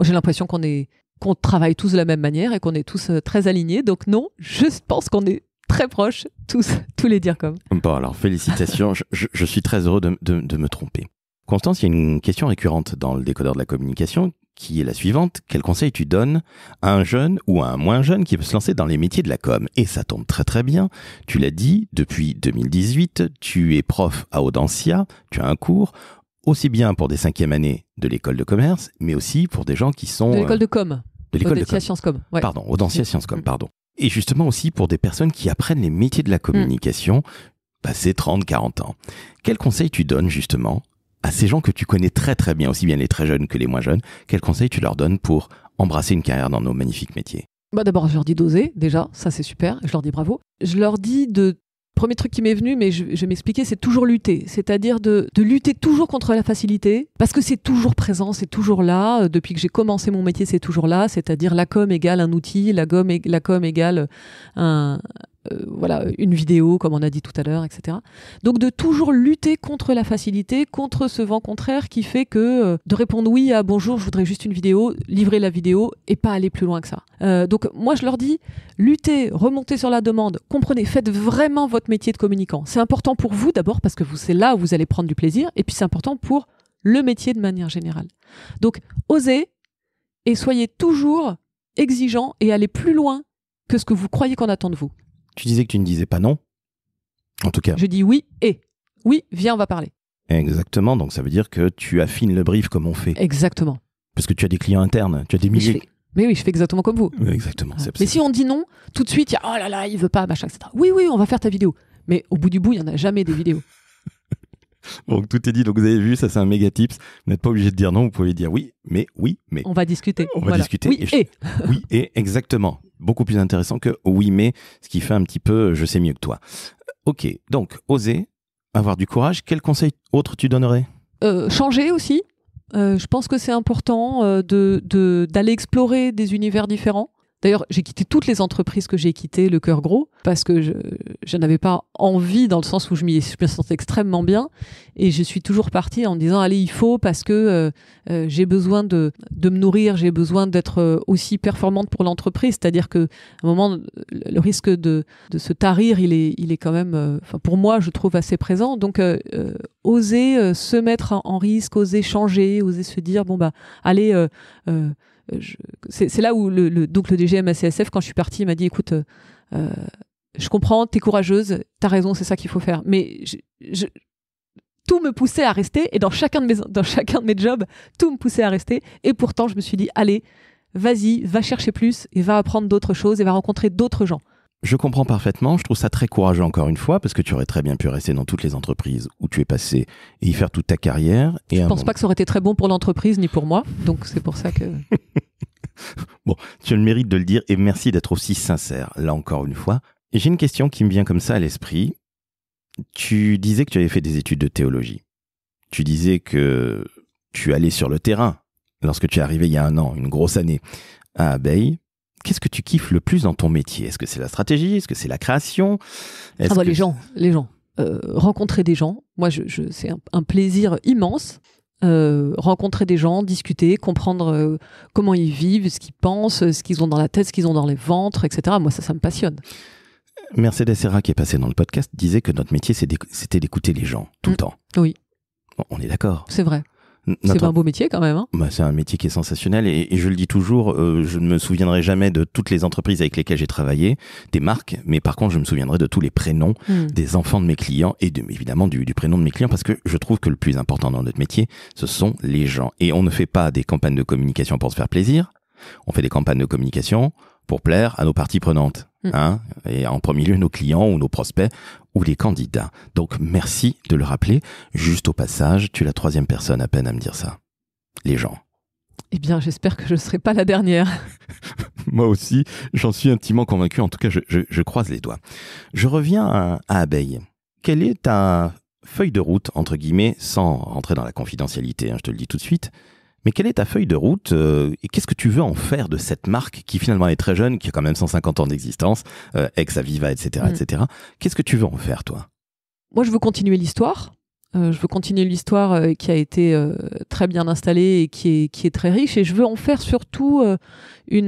Speaker 3: j'ai l'impression qu'on travaille tous de la même manière et qu'on est tous très alignés. Donc non, je pense qu'on est très proches, tous les DIRCOM.
Speaker 1: Bon, alors félicitations, je suis très heureux de me tromper. Constance, il y a une question récurrente dans le décodeur de la communication qui est la suivante. Quel conseil tu donnes à un jeune ou à un moins jeune qui veut se lancer dans les métiers de la com? Et ça tombe très très bien. Tu l'as dit, depuis 2018, tu es prof à Audencia, tu as un cours aussi bien pour des 5e années de l'école de commerce, mais aussi pour des gens qui sont...
Speaker 3: De l'école de com.
Speaker 1: De l'école de
Speaker 3: Audencia Sciences Com. Ouais.
Speaker 1: Pardon, Audencia Sciences Com, pardon. Et justement aussi pour des personnes qui apprennent les métiers de la communication, passé 30, 40 ans. Quel conseil tu donnes justement à ces gens que tu connais très très bien, aussi bien les très jeunes que les moins jeunes? Quel conseil tu leur donnes pour embrasser une carrière dans nos magnifiques métiers?
Speaker 3: D'abord, je leur dis d'oser, déjà, ça c'est super, je leur dis bravo. Je leur dis premier truc qui m'est venu, mais je vais m'expliquer, c'est toujours lutter. C'est-à-dire de lutter toujours contre la facilité, parce que c'est toujours présent, c'est toujours là. Depuis que j'ai commencé mon métier, c'est toujours là. C'est-à-dire la com égale un outil, la com égale une vidéo, comme on a dit tout à l'heure, etc. Donc de toujours lutter contre la facilité, contre ce vent contraire qui fait que de répondre oui à bonjour, je voudrais juste une vidéo, livrer la vidéo et pas aller plus loin que ça. Donc moi je leur dis, luttez, remontez sur la demande, comprenez, faites vraiment votre métier de communicant. C'est important pour vous d'abord parce que c'est là où vous allez prendre du plaisir, et puis c'est important pour le métier de manière générale. Donc osez et soyez toujours exigeants et allez plus loin que ce que vous croyez qu'on attend de vous.
Speaker 1: Tu disais que tu ne disais pas non, en tout cas.
Speaker 3: Je dis oui et. Oui, viens, on va parler.
Speaker 1: Exactement, donc ça veut dire que tu affines le brief comme on fait.
Speaker 3: Exactement.
Speaker 1: Parce que tu as des clients internes, tu as des milliers...
Speaker 3: Mais oui, je fais exactement comme vous.
Speaker 1: Oui, exactement.
Speaker 3: Mais si on dit non, tout de suite, il y a oh là là, il veut pas, machin, etc. Oui, on va faire ta vidéo. Mais au bout du bout, il n'y en a jamais des vidéos.
Speaker 1: Donc tout est dit, donc vous avez vu, ça c'est un méga tips. Vous n'êtes pas obligé de dire non, vous pouvez dire oui, mais.
Speaker 3: On va discuter.
Speaker 1: On va discuter.
Speaker 3: Oui,
Speaker 1: oui, et exactement. Beaucoup plus intéressant que oui, mais, ce qui fait un petit peu je sais mieux que toi. Ok, donc oser, avoir du courage. Quel conseil autre tu donnerais?
Speaker 3: Changer aussi. Je pense que c'est important d'aller explorer des univers différents. D'ailleurs, j'ai quitté toutes les entreprises que j'ai quittées, le cœur gros, parce que je n'avais pas envie, dans le sens où je me sentais extrêmement bien. Et je suis toujours partie en me disant, allez, il faut, parce que j'ai besoin de me nourrir, j'ai besoin d'être aussi performante pour l'entreprise. C'est-à-dire qu'à un moment, le risque de se tarir, il est quand même, pour moi, je trouve assez présent. Donc, oser se mettre en risque, oser changer, oser se dire, bon, bah, allez... c'est là où donc le DGM ACSF, quand je suis partie, il m'a dit écoute, je comprends, t'es courageuse, t'as raison, c'est ça qu'il faut faire. Mais tout me poussait à rester, et dans chacun de mes jobs, tout me poussait à rester. Et pourtant, je me suis dit allez, vas-y, va chercher plus et va apprendre d'autres choses et va rencontrer d'autres gens.
Speaker 1: Je comprends parfaitement, je trouve ça très courageux encore une fois, parce que tu aurais très bien pu rester dans toutes les entreprises où tu es passé et y faire toute ta carrière.
Speaker 3: Je pense pas que ça aurait été très bon pour l'entreprise ni pour moi, donc c'est pour ça que...
Speaker 1: Bon, tu as le mérite de le dire et merci d'être aussi sincère, là encore une fois. Et j'ai une question qui me vient comme ça à l'esprit. Tu disais que tu avais fait des études de théologie. Tu disais que tu allais sur le terrain lorsque tu es arrivé il y a 1 an, une grosse année, à Abeille. Qu'est-ce que tu kiffes le plus dans ton métier? Est-ce que c'est la stratégie? Est-ce que c'est la création?
Speaker 3: Les gens. Rencontrer des gens. Moi, c'est un plaisir immense. Rencontrer des gens, discuter, comprendre comment ils vivent, ce qu'ils pensent, ce qu'ils ont dans la tête, ce qu'ils ont dans les ventres, etc. Moi, ça me passionne.
Speaker 1: Mercedes Serra, qui est passée dans le podcast, disait que notre métier, c'était d'écouter les gens, tout le temps.
Speaker 3: Oui.
Speaker 1: Bon, on est d'accord.
Speaker 3: C'est vrai. C'est un beau métier quand même. Hein.
Speaker 1: Bah, c'est un métier qui est sensationnel et je le dis toujours, je ne me souviendrai jamais de toutes les entreprises avec lesquelles j'ai travaillé, des marques, mais par contre je me souviendrai de tous les prénoms des enfants de mes clients et évidemment du prénom de mes clients, parce que je trouve que le plus important dans notre métier, ce sont les gens. Et on ne fait pas des campagnes de communication pour se faire plaisir, on fait des campagnes de communication pour plaire à nos parties prenantes. Hein, et en premier lieu nos clients ou nos prospects ou les candidats. Donc merci de le rappeler. Juste au passage, tu es la 3e personne à peine à me dire ça. Les gens.
Speaker 3: Eh bien, j'espère que je ne serai pas la dernière.
Speaker 1: Moi aussi, j'en suis intimement convaincu. En tout cas, je croise les doigts. Je reviens à Abeille. Quelle est ta feuille de route, entre guillemets, sans rentrer dans la confidentialité, hein, je te le dis tout de suite. Mais quelle est ta feuille de route et qu'est-ce que tu veux en faire de cette marque qui finalement est très jeune, qui a quand même 150 ans d'existence, ex-Aviva, etc., etc. Qu'est-ce que tu veux en faire, toi?
Speaker 3: Moi, je veux continuer l'histoire. Je veux continuer l'histoire qui a été très bien installée et qui est très riche. Et je veux en faire surtout et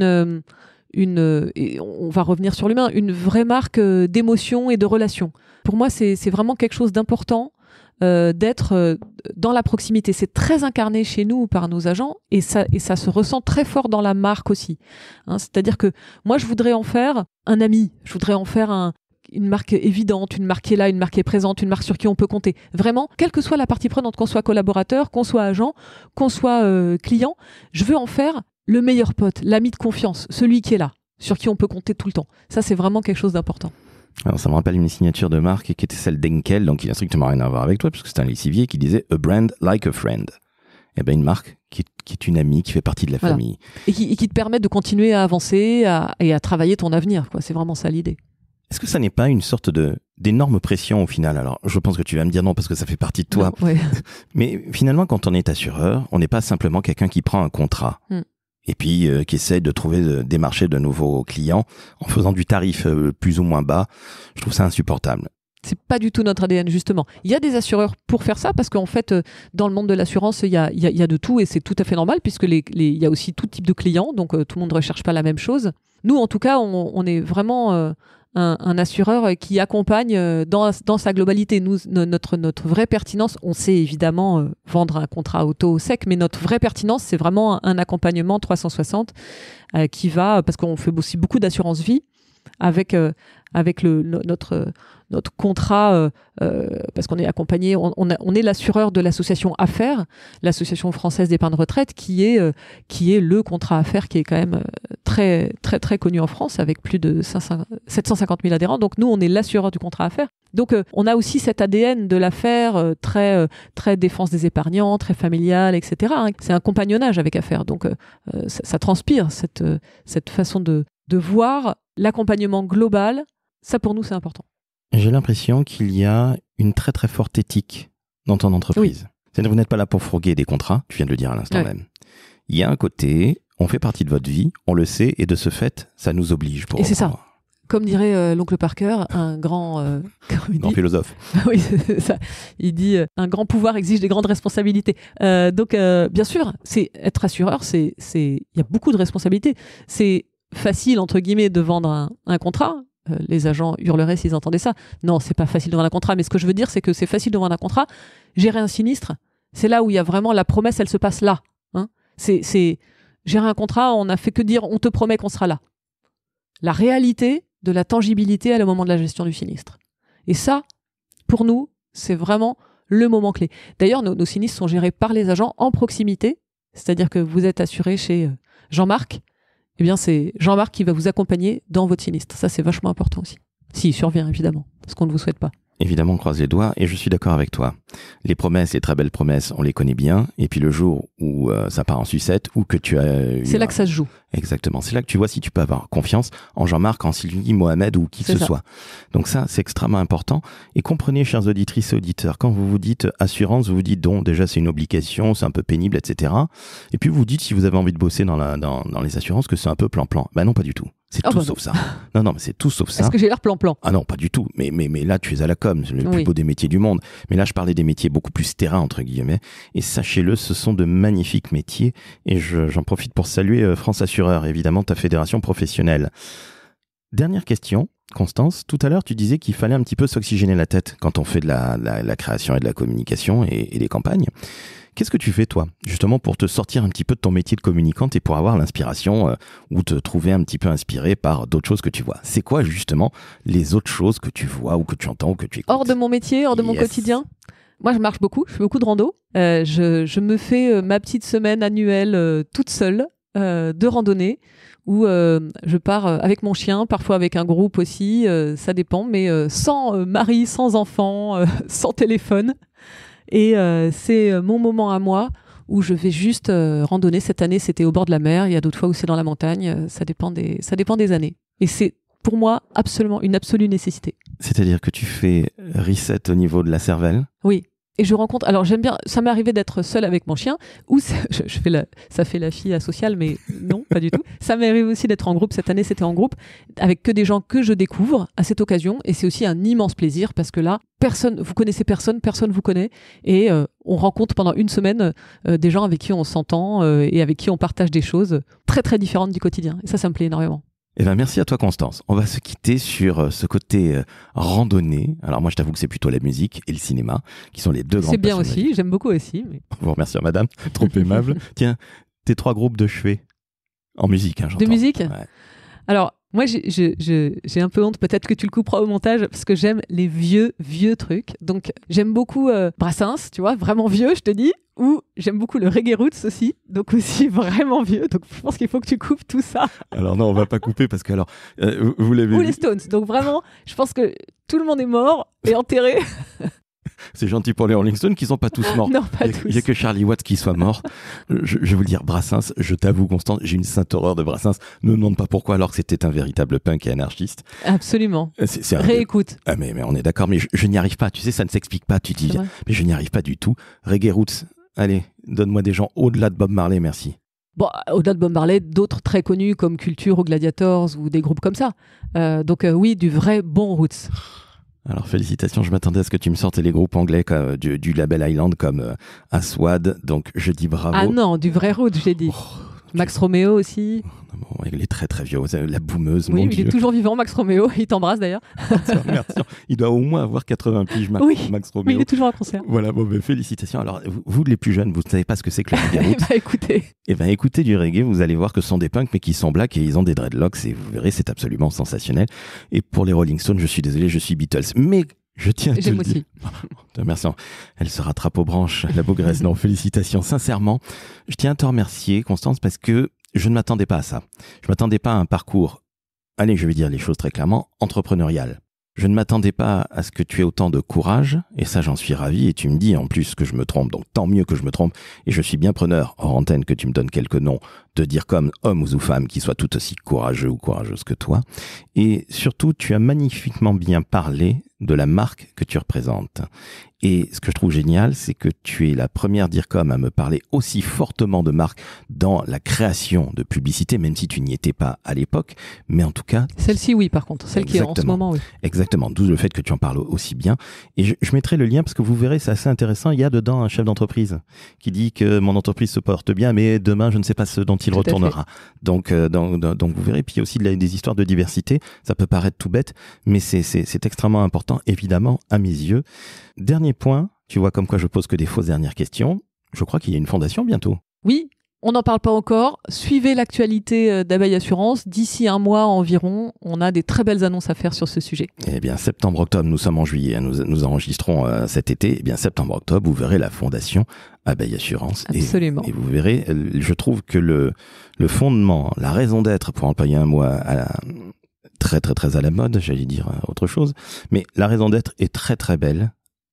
Speaker 3: on va revenir sur l'humain, une vraie marque d'émotion et de relation. Pour moi, c'est vraiment quelque chose d'important. D'être dans la proximité. C'est très incarné chez nous par nos agents et ça se ressent très fort dans la marque aussi. Hein, c'est-à-dire que moi, je voudrais en faire un ami. Je voudrais en faire une marque évidente, une marque qui est là, une marque qui est présente, une marque sur qui on peut compter. Vraiment, quelle que soit la partie prenante, qu'on soit collaborateur, qu'on soit agent, qu'on soit client, je veux en faire le meilleur pote, l'ami de confiance, celui qui est là, sur qui on peut compter tout le temps. Ça, c'est vraiment quelque chose d'important.
Speaker 1: Alors, ça me rappelle une signature de marque qui était celle d'Enkel, donc il n'a strictement rien à voir avec toi, puisque c'est un lessivier qui disait « A brand like a friend ». Eh bien, une marque qui est une amie, qui fait partie de la famille.
Speaker 3: Et qui te permet de continuer à avancer et à travailler ton avenir, quoi. C'est vraiment ça l'idée.
Speaker 1: Est-ce que ça n'est pas une sorte d'énorme pression au final? Alors, je pense que tu vas me dire non, parce que ça fait partie de toi.
Speaker 3: Non, ouais.
Speaker 1: Mais finalement, quand on est assureur, on n'est pas simplement quelqu'un qui prend un contrat. Et puis qui essaie de démarcher de nouveaux clients en faisant du tarif plus ou moins bas. Je trouve ça insupportable.
Speaker 3: C'est pas du tout notre ADN, justement. Il y a des assureurs pour faire ça, parce qu'en fait, dans le monde de l'assurance, il y a de tout, et c'est tout à fait normal, puisque il y a aussi tout type de clients, donc tout le monde ne recherche pas la même chose. Nous, en tout cas, on est vraiment un assureur qui accompagne dans sa globalité. Nous, notre vraie pertinence, on sait évidemment vendre un contrat auto au sec, mais notre vraie pertinence, c'est vraiment un accompagnement 360 qui va, parce qu'on fait aussi beaucoup d'assurance vie avec notre contrat, parce qu'on est accompagné, on est l'assureur de l'association Affaires, l'association française d'épargne retraite, qui est le contrat Affaires qui est quand même très très très connu en France, avec plus de 750 000 adhérents. Donc nous, on est l'assureur du contrat Affaires. Donc on a aussi cet ADN de l'affaire très très défense des épargnants, très familial, etc. Hein. C'est un compagnonnage avec Affaires. Donc ça transpire cette façon de voir l'accompagnement global. Ça, pour nous, c'est important.
Speaker 1: J'ai l'impression qu'il y a une très très forte éthique dans ton entreprise. Oui. C'est-à-dire que vous n'êtes pas là pour fourguer des contrats, tu viens de le dire à l'instant même. Il y a un côté, on fait partie de votre vie, on le sait, et de ce fait, ça nous oblige.
Speaker 3: Et c'est ça. Comme dirait l'oncle Parker, un grand
Speaker 1: philosophe.
Speaker 3: Oui, c'est ça. Il dit un grand pouvoir exige des grandes responsabilités. Donc, bien sûr, être assureur, il y a beaucoup de responsabilités. C'est facile, entre guillemets, de vendre un contrat. Les agents hurleraient s'ils entendaient ça. Non, c'est pas facile de vendre un contrat, mais ce que je veux dire, c'est que c'est facile de vendre un contrat. Gérer un sinistre, c'est là où il y a vraiment la promesse, elle se passe là. Hein. C'est gérer un contrat, on n'a fait que dire, on te promet qu'on sera là. La réalité de la tangibilité à le moment de la gestion du sinistre. Et ça, pour nous, c'est vraiment le moment clé. D'ailleurs, nos sinistres sont gérés par les agents en proximité, c'est-à-dire que vous êtes assuré chez Jean-Marc, eh bien c'est Jean-Marc qui va vous accompagner dans votre sinistre. Ça, c'est vachement important aussi. S'il survient, évidemment, ce qu'on ne vous souhaite pas.
Speaker 1: Évidemment, on croise les doigts et je suis d'accord avec toi. Les promesses, les très belles promesses, on les connaît bien. Et puis le jour où ça part en sucette ou que tu as...
Speaker 3: C'est là que ça se joue.
Speaker 1: Exactement. C'est là que tu vois si tu peux avoir confiance en Jean-Marc, en Sylvie, Mohamed ou qui que ce soit. Donc ça, c'est extrêmement important. Et comprenez, chers auditrices et auditeurs, quand vous vous dites assurance, vous vous dites donc déjà c'est une obligation, c'est un peu pénible, etc. Et puis vous vous dites si vous avez envie de bosser dans les assurances que c'est un peu plan-plan. Ben non, pas du tout. C'est tout sauf ça. Non, mais c'est tout sauf ça.
Speaker 3: Est-ce que j'ai l'air plan-plan?
Speaker 1: Ah non, pas du tout. Mais là, tu es à la com, c'est le plus beau des métiers du monde. Mais là, je parlais des métiers beaucoup plus terrain, entre guillemets. Et sachez-le, ce sont de magnifiques métiers. Et j'en profite pour saluer France Assureur, évidemment, ta fédération professionnelle. Dernière question, Constance. Tout à l'heure, tu disais qu'il fallait un petit peu s'oxygéner la tête quand on fait de la création et de la communication et des campagnes. Qu'est-ce que tu fais, toi, justement, pour te sortir un petit peu de ton métier de communicante et pour avoir l'inspiration ou te trouver un petit peu inspiré par d'autres choses que tu vois? C'est quoi, justement, les autres choses que tu vois ou que tu entends ou que tu écoutes?
Speaker 3: Hors de mon métier, hors de mon quotidien? Moi, je marche beaucoup. Je fais beaucoup de rando. Je me fais ma petite semaine annuelle toute seule de randonnée où je pars avec mon chien, parfois avec un groupe aussi, ça dépend, mais sans mari, sans enfant, sans téléphone. Et c'est mon moment à moi où je vais juste randonner. Cette année, c'était au bord de la mer. Il y a d'autres fois où c'est dans la montagne. Ça dépend des années. Et c'est pour moi absolument une absolue nécessité.
Speaker 1: C'est-à-dire que tu fais reset au niveau de la cervelle?
Speaker 3: Oui. Et je rencontre... Alors j'aime bien... Ça m'est arrivé d'être seule avec mon chien. Ou ça fait la fille asociale, mais non, pas du tout. Ça m'est arrivé aussi d'être en groupe. Cette année, c'était en groupe avec que des gens que je découvre à cette occasion. Et c'est aussi un immense plaisir parce que là, vous connaissez personne vous connaît. Et on rencontre pendant une semaine des gens avec qui on s'entend et avec qui on partage des choses très très différentes du quotidien. Et ça me plaît énormément.
Speaker 1: Eh ben, merci à toi, Constance. On va se quitter sur ce côté randonnée. Alors moi, je t'avoue que c'est plutôt la musique et le cinéma qui sont les deux grands.
Speaker 3: C'est bien aussi, j'aime beaucoup aussi. Mais...
Speaker 1: On vous remercie, madame, trop aimable. Tiens, tes 3 groupes de chevet en musique, j'entends.
Speaker 3: De musique?
Speaker 1: Ouais.
Speaker 3: Alors, moi, j'ai un peu honte, peut-être que tu le couperas au montage, parce que j'aime les vieux trucs. Donc, j'aime beaucoup Brassens, tu vois, vraiment vieux, je te dis. Ou j'aime beaucoup le reggae roots aussi, donc aussi vraiment vieux. Donc, je pense qu'il faut que tu coupes tout ça.
Speaker 1: Alors non, on va pas couper parce que alors, vous l'avez vu.
Speaker 3: Ou les Stones. Donc vraiment, je pense que tout le monde est mort et enterré.
Speaker 1: C'est gentil pour les Rolling Stones qui sont pas tous morts.
Speaker 3: Non, pas tous.
Speaker 1: Il y a que Charlie Watts qui soit mort. Je vais vous le dire, Brassens, je t'avoue, Constance, j'ai une sainte horreur de Brassens. Ne me demande pas pourquoi, alors que c'était un véritable punk et anarchiste.
Speaker 3: Absolument. Réécoute.
Speaker 1: Ah, mais on est d'accord, mais je n'y arrive pas. Tu sais, ça ne s'explique pas. Tu dis, mais je n'y arrive pas du tout. Reggae Roots, allez, donne-moi des gens au-delà de Bob Marley, merci.
Speaker 3: Bon, au-delà de Bob Marley, d'autres très connus comme Culture ou Gladiators ou des groupes comme ça. Donc oui, du vrai bon Roots.
Speaker 1: Alors félicitations, je m'attendais à ce que tu me sortes les groupes anglais du label Island comme Aswad, donc je dis bravo.
Speaker 3: Ah non, du vrai Roots, j'ai dit. Max Romeo aussi.
Speaker 1: Bon, il est très très vieux, la boumeuse,
Speaker 3: oui,
Speaker 1: mon
Speaker 3: Dieu. Il est toujours vivant, Max Romeo, il t'embrasse d'ailleurs.
Speaker 1: Merci. Il doit au moins avoir 80 piges, Max Romeo.
Speaker 3: Oui, il est toujours à concert.
Speaker 1: Voilà, bon, félicitations. Alors, vous les plus jeunes, vous ne savez pas ce que c'est que le reggae. Écoutez du reggae, vous allez voir que ce sont des punks, mais qui sont blacks et ils ont des dreadlocks et vous verrez, c'est absolument sensationnel. Et pour les Rolling Stones, je suis désolé, je suis Beatles. Mais je tiens à te le dire. Merci. Elle se rattrape aux branches, la bougresse. Non, félicitations. Sincèrement, je tiens à te remercier, Constance, parce que je ne m'attendais pas à ça. Je ne m'attendais pas à un parcours, allez, je vais dire les choses très clairement, entrepreneurial. Je ne m'attendais pas à ce que tu aies autant de courage, et ça j'en suis ravi, et tu me dis en plus que je me trompe, donc tant mieux que je me trompe, et je suis bien preneur, hors antenne, que tu me donnes quelques noms de DIRCOM, hommes ou femmes, qui soient tout aussi courageux ou courageuses que toi. Et surtout, tu as magnifiquement bien parlé de la marque que tu représentes. Et ce que je trouve génial, c'est que tu es la première DIRCOM à me parler aussi fortement de marque dans la création de publicité, même si tu n'y étais pas à l'époque. Mais en tout cas...
Speaker 3: Celle-ci, oui, par contre. Celle qui est en ce moment, oui.
Speaker 1: Exactement. D'où le fait que tu en parles aussi bien. Et je mettrai le lien parce que vous verrez, c'est assez intéressant. Il y a dedans un chef d'entreprise qui dit que mon entreprise se porte bien, mais demain, je ne sais pas ce dont il retournera. Donc, vous verrez. Puis il y a aussi des histoires de diversité. Ça peut paraître tout bête, mais c'est extrêmement important, évidemment, à mes yeux. Dernier point, tu vois comme quoi je pose que des fausses dernières questions. Je crois qu'il y a une fondation bientôt.
Speaker 3: Oui, on n'en parle pas encore. Suivez l'actualité d'Abeille Assurance. D'ici un mois environ, on a des très belles annonces à faire sur ce sujet.
Speaker 1: Eh bien, septembre-octobre, nous sommes en juillet, nous enregistrons cet été. Eh bien, septembre-octobre, vous verrez la fondation Abeille Assurance.
Speaker 3: Absolument.
Speaker 1: Et vous verrez, je trouve que le fondement, la raison d'être, pour employer un mot très très très à la mode, j'allais dire autre chose, mais la raison d'être est très très belle.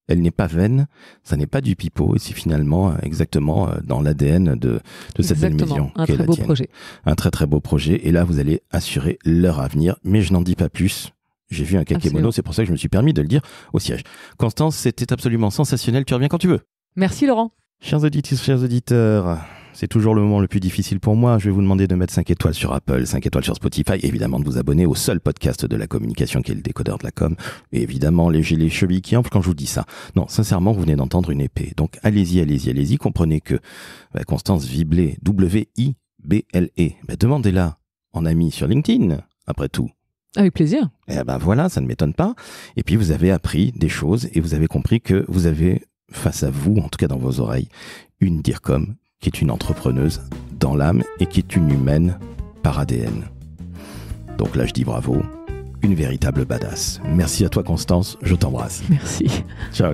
Speaker 1: Elle n'est pas vaine, ça n'est pas du pipeau, et c'est finalement exactement dans l'ADN de cette belle maison.
Speaker 3: Un très beau projet.
Speaker 1: Un très très beau projet, et là vous allez assurer leur avenir, mais je n'en dis pas plus. J'ai vu un kakémono, c'est pour ça que je me suis permis de le dire au siège. Constance, c'était absolument sensationnel, tu reviens quand tu veux.
Speaker 3: Merci Laurent.
Speaker 1: Chers auditeurs, c'est toujours le moment le plus difficile pour moi. Je vais vous demander de mettre 5 étoiles sur Apple, 5 étoiles sur Spotify, évidemment de vous abonner au seul podcast de la communication qui est le décodeur de la com. Et évidemment, les chevilles qui enflent quand je vous dis ça. Non, sincèrement, vous venez d'entendre une épée. Donc allez-y. Comprenez que Constance Viblet, W-I-B-L-E, demandez-la en ami sur LinkedIn, après tout.
Speaker 3: Avec plaisir.
Speaker 1: Et voilà, ça ne m'étonne pas. Et puis vous avez appris des choses et vous avez compris que vous avez face à vous, en tout cas dans vos oreilles, une DIRCOM qui est une entrepreneuse dans l'âme et qui est une humaine par ADN. Donc là, je dis bravo, une véritable badass. Merci à toi, Constance, je t'embrasse.
Speaker 3: Merci.
Speaker 1: Ciao.